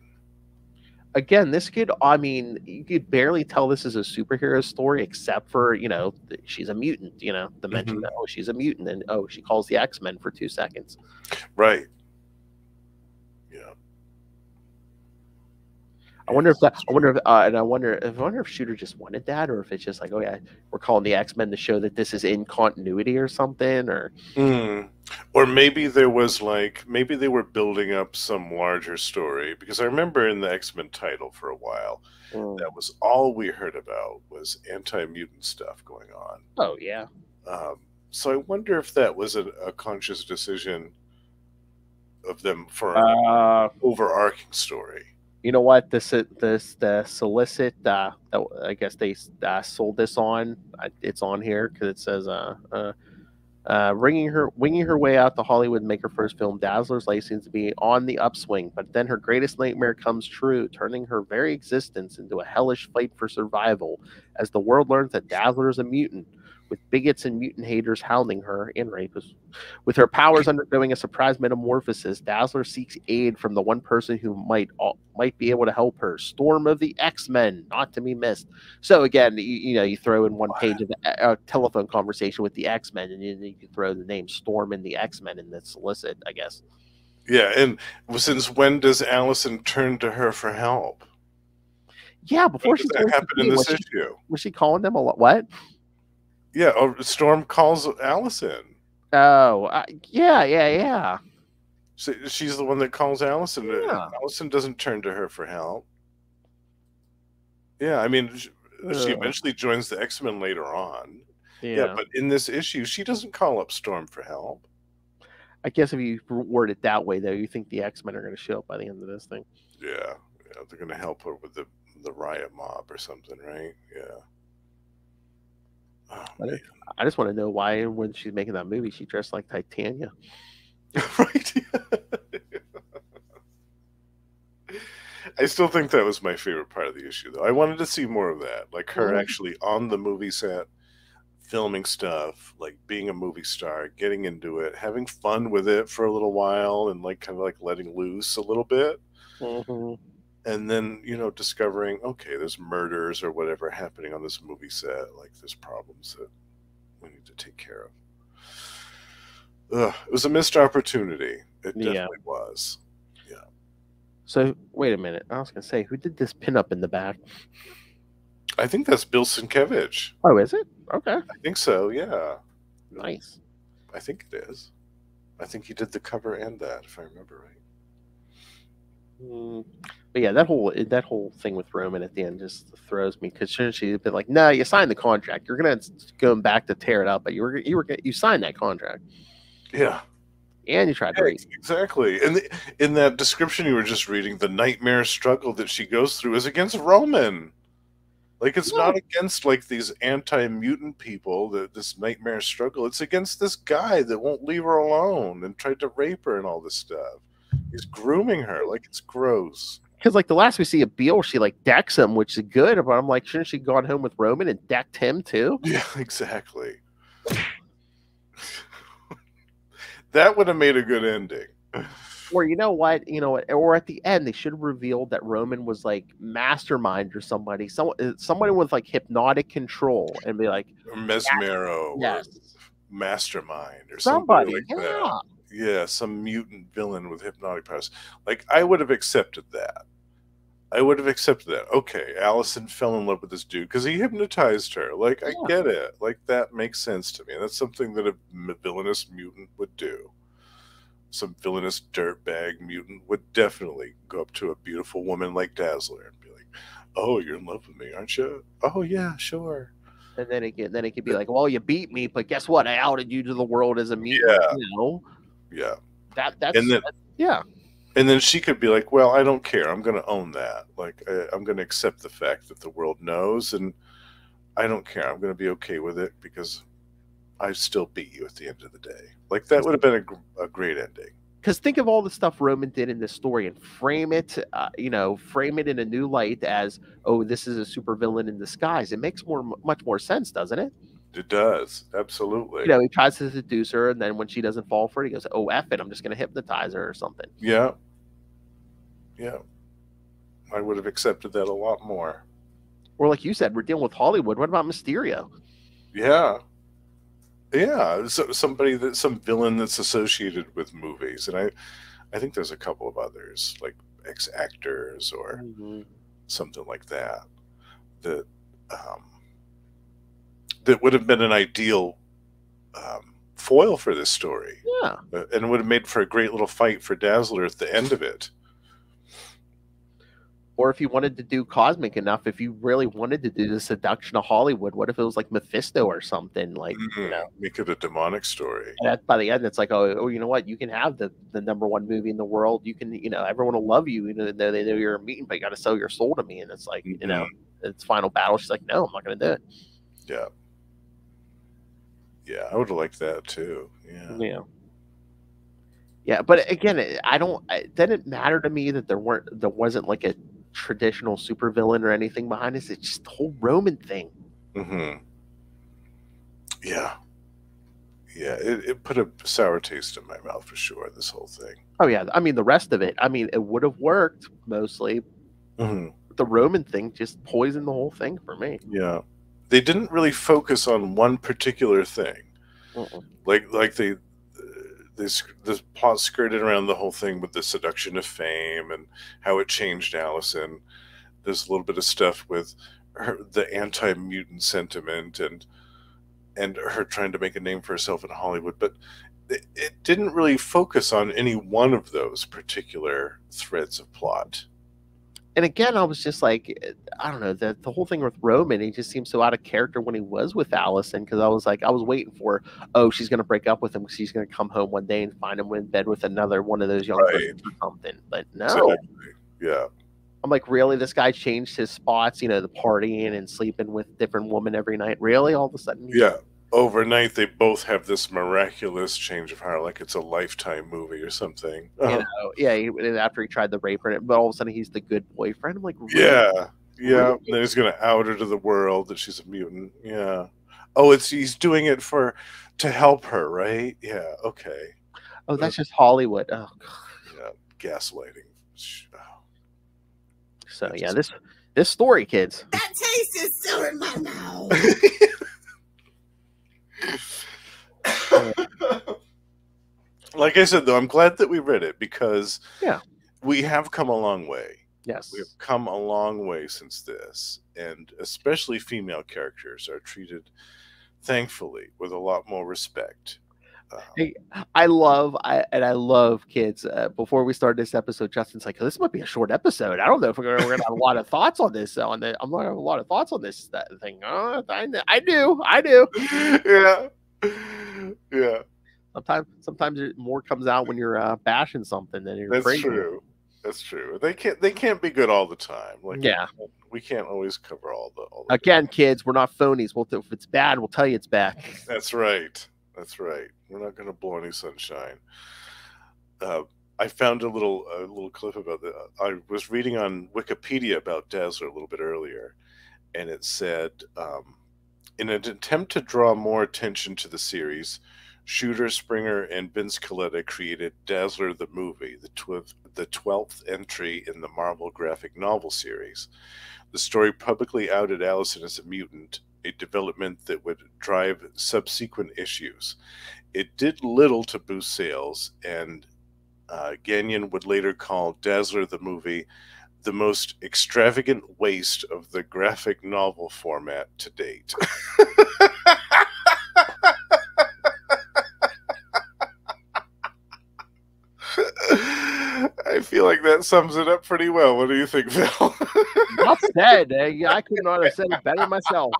Again, this kid, I mean, you could barely tell this is a superhero story except for, she's a mutant, the mention that, she's a mutant, and, she calls the X-Men for 2 seconds. Right. Yeah. I wonder if Shooter just wanted that, or if it's just like, we're calling the X-Men to show that this is in continuity or something, or maybe there was maybe they were building up some larger story, because I remember in the X-Men title for a while, that was all we heard about was anti-mutant stuff going on. Oh yeah. So I wonder if that was a conscious decision of them for an overarching story. You know what? The solicit that I guess they sold this on. It's on here because it says winging her way out to Hollywood to make her first film. Dazzler's license to be on the upswing, but then her greatest nightmare comes true, turning her very existence into a hellish fight for survival. As the world learns that Dazzler is a mutant, with bigots and mutant haters hounding her and rapists. With her powers undergoing a surprise metamorphosis, Dazzler seeks aid from the one person who might be able to help her. Storm of the X-Men, not to be missed. So again, you throw in one page of a telephone conversation with the X-Men, and then you can throw the name Storm and the X-Men in the solicit, I guess. Yeah, and since when does Allison turn to her for help? Yeah, before she happened in this issue. Was she calling them a lot? What? Yeah, Storm calls Allison. Oh, yeah. So she's the one that calls Allison. Yeah. Allison doesn't turn to her for help. Yeah, I mean, she eventually joins the X-Men later on. Yeah, but in this issue, she doesn't call up Storm for help. I guess if you word it that way, though, you think the X-Men are going to show up by the end of this thing. Yeah, they're going to help her with the riot mob or something, right? Yeah. Oh, man. I just want to know why, when she's making that movie, she dressed like Titania. Right. I still think that was my favorite part of the issue, though. I wanted to see more of that, like her actually on the movie set, filming stuff, like being a movie star, getting into it, having fun with it for a little while, and like kind of like letting loose a little bit. And then, you know, discovering, okay, there's murders or whatever happening on this movie set. Like, there's problems that we need to take care of. Ugh, it was a missed opportunity. It definitely was. Yeah. So, wait a minute. I was going to say, who did this pinup in the back? I think that's Bill Sienkiewicz. Oh, is it? Okay. I think so, yeah. Nice. I think it is. I think he did the cover and that, if I remember right. But yeah, that whole thing with Roman at the end just throws me, because shouldn't she have been like, "No, you signed the contract. You're gonna go back to tear it up, but you signed that contract." Yeah, and you tried to read. Exactly. And in that description you were just reading, the nightmare struggle that she goes through is against Roman. Like, it's not against like these anti-mutant people, this nightmare struggle. It's against this guy that won't leave her alone and tried to rape her and all this stuff. He's grooming her. Like, it's gross. Because like the last we see of Beale, she like decks him, which is good. But I'm like, shouldn't she have gone home with Roman and decked him too? Yeah, exactly. That would have made a good ending. Or you know what? Or at the end, they should have revealed that Roman was like mastermind or somebody with like hypnotic control, and be like Mesmero, yes, or mastermind, or somebody like that. Yeah, some mutant villain with hypnotic powers. Like, I would have accepted that. Okay, Allison fell in love with this dude because he hypnotized her. Like, I get it. Like, that makes sense to me. That's something that a villainous mutant would do. Some villainous dirtbag mutant would definitely go up to a beautiful woman like Dazzler and be like, "Oh, you're in love with me, aren't you? Oh, yeah, sure." And then it could be like, "Well, you beat me, but guess what? I outed you to the world as a mutant." Yeah. Yeah. And then she could be like, "Well, I don't care. I'm going to own that. Like, I'm going to accept the fact that the world knows, and I don't care. I'm going to be okay with it because I still beat you at the end of the day." Like, that would have been a great ending. Because think of all the stuff Roman did in this story and frame it in a new light as, oh, this is a supervillain in disguise. It makes much more sense, doesn't it? It does, absolutely. He tries to seduce her, and then when she doesn't fall for it, he goes, "Oh, F it, I'm just going to hypnotize her," or something. Yeah. I would have accepted that a lot more. Or like you said, we're dealing with Hollywood. What about Mysterio? Yeah, so some villain that's associated with movies, and I think there's a couple of others, like ex-actors or something like that would have been an ideal foil for this story. Yeah, and would have made for a great little fight for Dazzler at the end of it. Or if you wanted to do cosmic enough, if you really wanted to do the seduction of Hollywood, what if it was like Mephisto or something? Like, make it a demonic story. And by the end, it's like, oh, you know what? You can have the #1 movie in the world. You can, everyone will love you, even though they know you're a mutant, but you got to sell your soul to me. And it's like, it's final battle. She's like, no, I'm not going to do it. Yeah. Yeah, I would have liked that too. Yeah, but again, it didn't matter to me that there wasn't like a traditional supervillain or anything behind this. It's just the whole Roman thing. Yeah, it put a sour taste in my mouth for sure, this whole thing. Oh yeah, I mean the rest of it, it would have worked mostly. The Roman thing just poisoned the whole thing for me. Yeah, they didn't really focus on one particular thing. Like this plot skirted around the whole thing with the seduction of fame and how it changed Allison. There's a little bit of stuff with the anti-mutant sentiment and her trying to make a name for herself in Hollywood, but it didn't really focus on any one of those particular threads of plot. And again, I was just like, I don't know, the whole thing with Roman, he just seems so out of character when he was with Allison, because I was like, I was waiting for, oh, she's going to break up with him because she's going to come home one day and find him in bed with another one of those young Right. girls or something. But no. Exactly. Yeah. I'm like, really? This guy changed his spots, the partying and sleeping with different women every night. Really? All of a sudden? Yeah. Overnight, they both have this miraculous change of heart, like it's a Lifetime movie or something. After he tried the rape, but all of a sudden he's the good boyfriend. I'm like, really? Yeah. Really? And then he's going to out her to the world that she's a mutant. Yeah. Oh, he's doing it to help her, right? Yeah. Okay. Oh, that's just Hollywood. Oh, God. Yeah. Gaslighting. So yeah, this story, kids. That taste is still in my mouth. Like I said, though, I'm glad that we read it because yeah, we have come a long way. Yes, we have come a long way since this, and especially female characters are treated, thankfully, with a lot more respect. Hey, I love kids. Before we start this episode, Justin's like, "This might be a short episode. I don't know if we're gonna have a lot of thoughts on this. I'm gonna have a lot of thoughts on this thing. I do. Yeah. Sometimes more comes out when you're bashing something than you're. That's praising. True. That's true. They can't be good all the time. Like, yeah, we can't always cover all the. Again, kids, we're not phonies. If it's bad, we'll tell you it's bad. That's right. That's right. We're not going to blow any sunshine. I found a little clip about that. I was reading on Wikipedia about Dazzler a little bit earlier, and it said, in an attempt to draw more attention to the series, Shooter, Springer, and Vince Colletta created Dazzler the movie, the 12th entry in the Marvel graphic novel series. The story publicly outed Allison as a mutant, a development that would drive subsequent issues. It did little to boost sales, and Gagnon would later call Dazzler the movie the most extravagant waste of the graphic novel format to date. I feel like that sums it up pretty well. What do you think, Phil? Well said. I could not have said it better myself.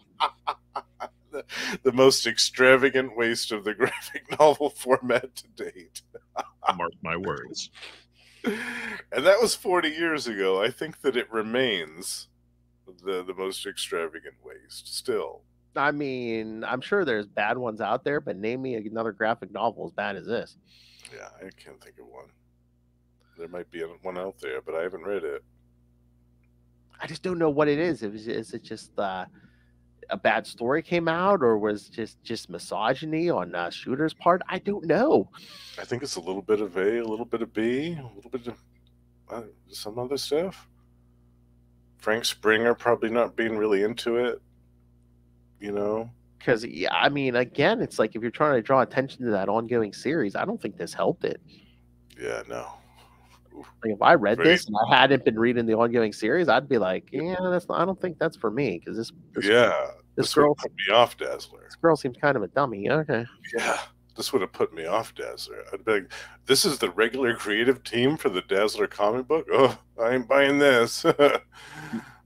The most extravagant waste of the graphic novel format to date. Mark my words. And that was 40 years ago. I think that it remains the most extravagant waste still. I mean, I'm sure there's bad ones out there, but name me another graphic novel as bad as this. Yeah, I can't think of one. There might be one out there, but I haven't read it. I just don't know what it is. Is it just a bad story came out, or was just misogyny on Shooter's part? I don't know. I think it's a little bit of A, a little bit of B, a little bit of some other stuff. Frank Springer probably not being really into it, Because, yeah, I mean, again, it's like if you're trying to draw attention to that ongoing series, I don't think this helped it. Yeah, no. Like if I read this and I hadn't been reading the ongoing series, I'd be like, yeah, I don't think that's for me, because this girl put me off Dazzler. This girl seems kind of a dummy. Okay. Yeah, this would have put me off Dazzler. I'd be like, this is the regular creative team for the Dazzler comic book? Oh, I ain't buying this.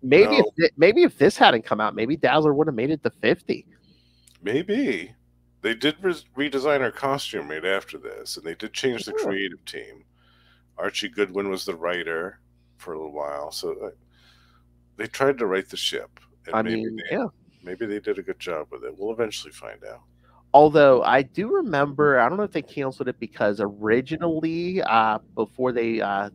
Maybe if this hadn't come out, maybe Dazzler would have made it to 50. Maybe. They did redesign her costume right after this, and they did change the creative team. Archie Goodwin was the writer for a little while, so they tried to right the ship. And maybe they did a good job with it. We'll eventually find out. Although I do remember, I don't know if they canceled it because originally, before they went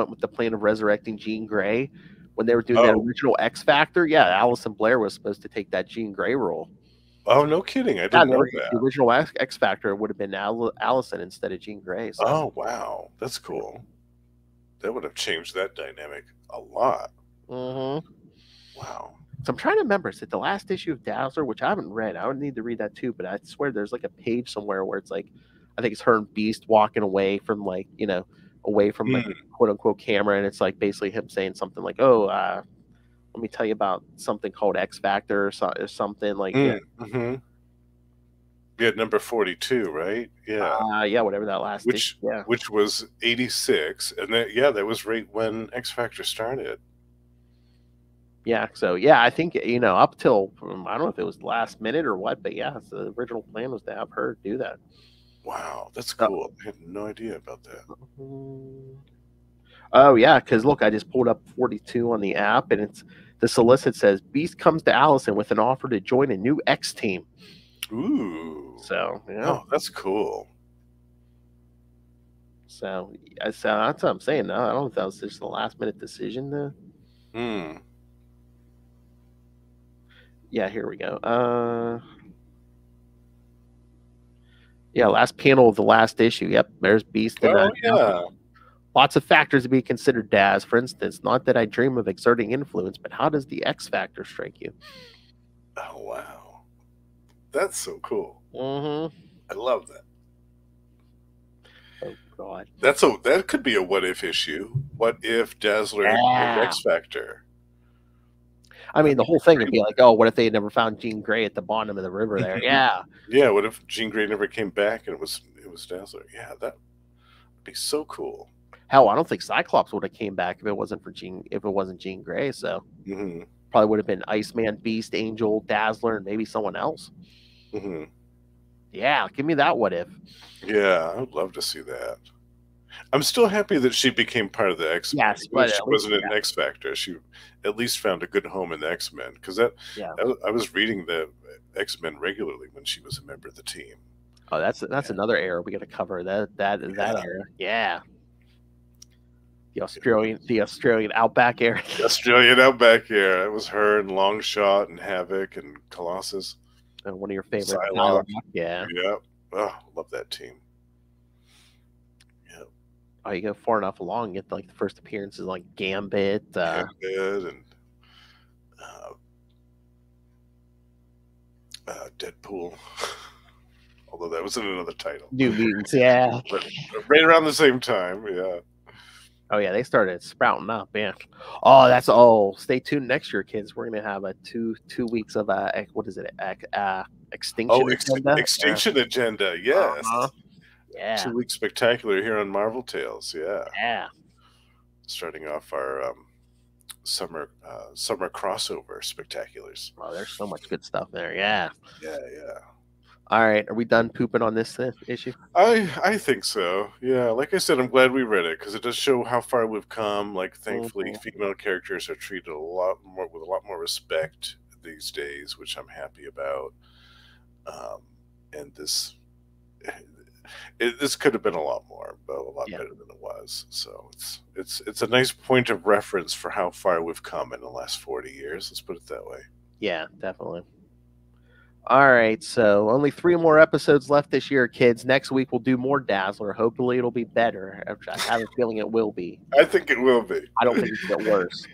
with the plan of resurrecting Jean Grey, when they were doing that original X Factor, Alison Blaire was supposed to take that Jean Grey role. Oh, no kidding. I didn't know that. The original X Factor would have been Allison instead of Jean Grey. So. Oh, wow. That's cool. That would have changed that dynamic a lot. Mm-hmm. Wow. So I'm trying to remember. Is it the last issue of Dazzler, which I haven't read? I would need to read that too, but I swear there's like a page somewhere where it's like, I think it's her and Beast walking away from like, away from like quote unquote camera. And it's like basically him saying something like, oh, let me tell you about something called X Factor or something like that. Mm-hmm. Yeah, number 42, right? Yeah. Yeah, whatever that last Which issue, yeah. which was 86, and that was right when X Factor started. Yeah, so yeah, I think up till I don't know if it was the last minute or what, but yeah, so the original plan was to have her do that. Wow, that's Oh. cool. I had no idea about that. Oh yeah, because look, I just pulled up 42 on the app, and it's the solicit says Beast comes to Allison with an offer to join a new X team. Ooh. So yeah. Oh, that's cool. So that's what I'm saying. No, I don't know if that was just the last minute decision. Yeah, here we go. Yeah, last panel of the last issue. Yep, there's Beast. And, Oh yeah. lots of factors to be considered, Daz. For instance, not that I dream of exerting influence, but how does the X factor strike you? Oh wow, that's so cool. Mm-hmm. I love that. Oh God, that could be a what if issue. What if Dazzler and X Factor? I mean, the whole thing would be like, oh, what if they had never found Jean Grey at the bottom of the river there? Yeah. Yeah. What if Jean Grey never came back and it was Dazzler? Yeah, that would be so cool. Hell, I don't think Cyclops would have came back if it wasn't Jean Grey. So probably would have been Iceman, Beast, Angel, Dazzler, and maybe someone else. Yeah, give me that what if. Yeah, I would love to see that. I'm still happy that she became part of the X-Men. Yes, but she wasn't an X Factor. She at least found a good home in the X-Men, because I was reading the X-Men regularly when she was a member of the team. Oh, that's another era we got to cover. That era. Yeah. The Australian Outback era. The Australian Outback era. It was her and Longshot and Havoc and Colossus. And one of your favorite. Yeah. Yep. Oh, love that team. Yep. Oh, you go far enough along, get like the first appearances like Gambit. And Deadpool. Although that was in another title. New Mutants, yeah. But right around the same time, yeah. Oh yeah, they started sprouting up, man. Oh, stay tuned next year, kids. We're gonna have a two weeks of what is it? Extinction Agenda. Extinction Agenda, yes. Yeah. 2 week spectacular here on Marvel Tales, yeah. Yeah. Starting off our summer crossover spectaculars. Oh, there's so much good stuff there. Yeah. Yeah. All right, are we done pooping on this issue? I think so. Yeah, like I said, I'm glad we read it because it does show how far we've come. Like, thankfully, female characters are treated with a lot more respect these days, which I'm happy about. And this could have been a lot more, but a lot better than it was. So it's a nice point of reference for how far we've come in the last 40 years. Let's put it that way. Yeah, definitely. All right, so only 3 more episodes left this year, kids. Next week we'll do more Dazzler. Hopefully it'll be better. I have a feeling it will be. I think it will be. I don't think it'll get worse.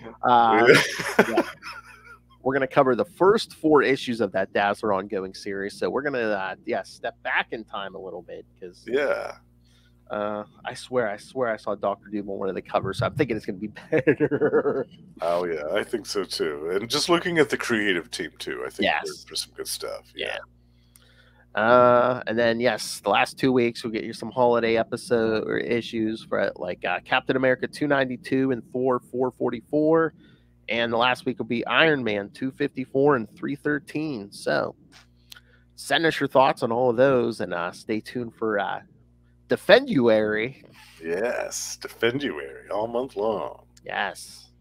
We're going to cover the first 4 issues of that Dazzler ongoing series. So we're going to step back in time a little bit because I swear I saw Dr. Doom on one of the covers. So I'm thinking it's going to be better. Oh yeah, I think so too. And just looking at the creative team too, I think there's some good stuff. Yeah. And then the last 2 weeks we'll get you some holiday episode or issues for like Captain America 292 and Thor 444. And the last week will be Iron Man 254 and 313. So send us your thoughts on all of those and stay tuned for Defenduary. Yes, Defenduary all month long. Yes.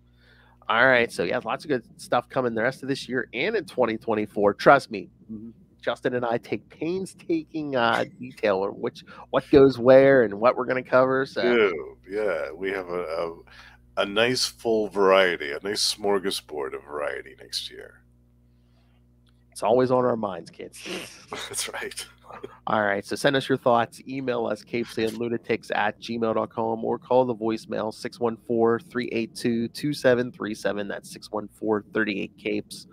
All right. So lots of good stuff coming the rest of this year and in 2024. Trust me, Justin and I take painstaking detail on what goes where and what we're going to cover. So we have a nice full variety, a nice smorgasbord of variety next year. It's always on our minds, kids. That's right. All right, so send us your thoughts. Email us, CapesandLunatics@gmail.com, or call the voicemail 614-382-2737. That's 614-38-CAPES.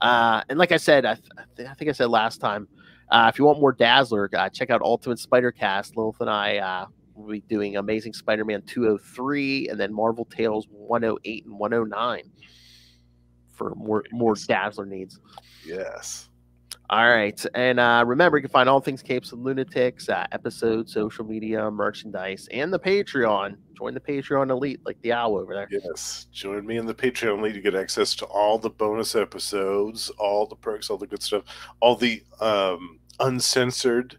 And like I said, I think I said last time, if you want more Dazzler, check out Ultimate Spider-Cast. Lilith and I will be doing Amazing Spider-Man 203 and then Marvel Tales 108 and 109 for more Dazzler needs. Yes. All right. And remember, you can find all things Capes and Lunatics, episodes, social media, merchandise, and the Patreon. Join the Patreon Elite like the owl over there. Yes. Join me in the Patreon Elite to get access to all the bonus episodes, all the perks, all the good stuff, all the uncensored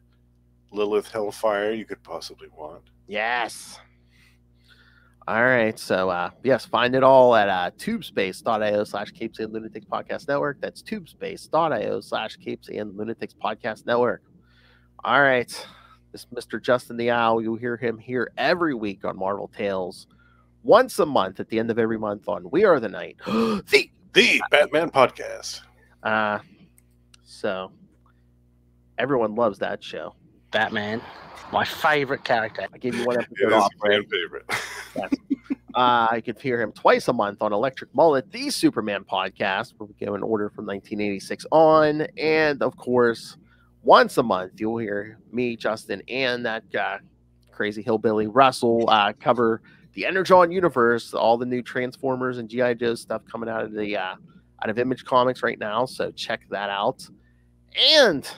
Lilith Hellfire you could possibly want. Yes. All right. So, yes, find it all at tubespace.io/Capes and Lunatics Podcast Network. That's tubespace.io/Capes and Lunatics Podcast Network. All right. This is Mr. Justin the Owl. You'll hear him here every week on Marvel Tales, once a month at the end of every month on We Are the Night, the Batman Podcast. So, everyone loves that show. Batman, my favorite character. I gave you one episode It is off, a fan right? favorite. Yes. You can hear him twice a month on Electric Mullet, the Superman podcast, where we go in order from 1986 on. And, of course, once a month, you'll hear me, Justin, and that crazy hillbilly Russell cover the Energon universe, all the new Transformers and G.I. Joe stuff coming out of the out of Image Comics right now. So check that out. And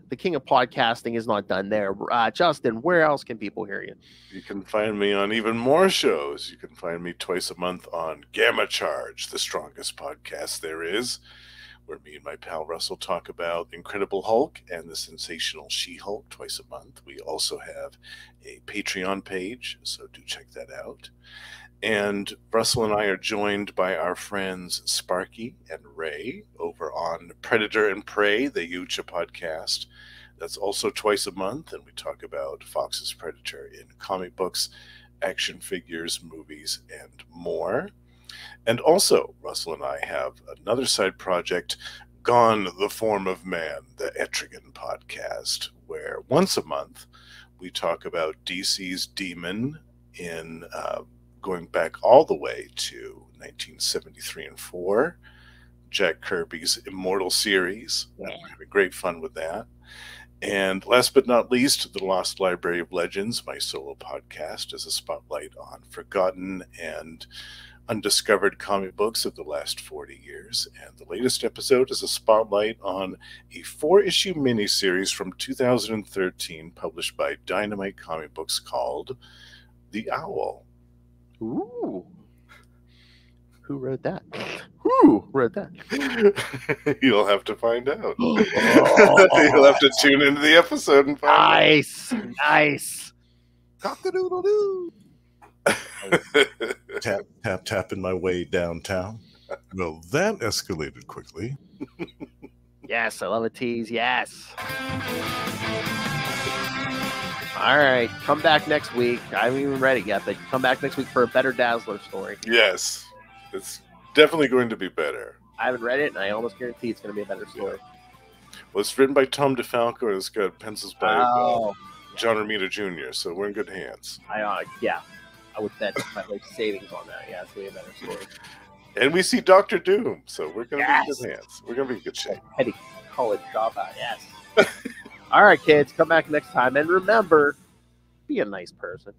the king of podcasting is not done there. Justin, where else can people hear you? You can find me on even more shows. You can find me twice a month on Gamma Charge, the strongest podcast there is, where me and my pal Russell talk about Incredible Hulk and the sensational She-Hulk twice a month. We also have a Patreon page, so do check that out. And Russell and I are joined by our friends Sparky and Ray over on Predator and Prey, the Yucha podcast. That's also twice a month, and we talk about Fox's Predator in comic books, action figures, movies, and more. And also, Russell and I have another side project, Gone the Form of Man, the Etrigan podcast, where once a month we talk about DC's Demon in going back all the way to 1973 and 4, Jack Kirby's Immortal series. We're having great fun with that. And last but not least, The Lost Library of Legends, my solo podcast, is a spotlight on forgotten and undiscovered comic books of the last 40 years. And the latest episode is a spotlight on a 4-issue miniseries from 2013 published by Dynamite Comic Books called The Owl. Ooh. Who wrote that? Who wrote that? You'll have to find out. You'll have to tune into the episode and find out. Nice. Cock-a-doodle-doo. Tap, tap, tapping my way downtown. Well, that escalated quickly. Yes, I love a tease. Yes. All right, come back next week. I haven't even read it yet, but come back next week for a better Dazzler story. Yes, it's definitely going to be better. I haven't read it, and I almost guarantee it's going to be a better story. Well, it's written by Tom DeFalco, and it's got pencils by John Romita Jr., so we're in good hands. I would bet my life savings on that. Yeah, it's going to be a better story. And we see Dr. Doom, so we're going to be in good hands. We're going to be in good shape. Petty college dropout, yes. All right, kids, come back next time. And remember, be a nice person.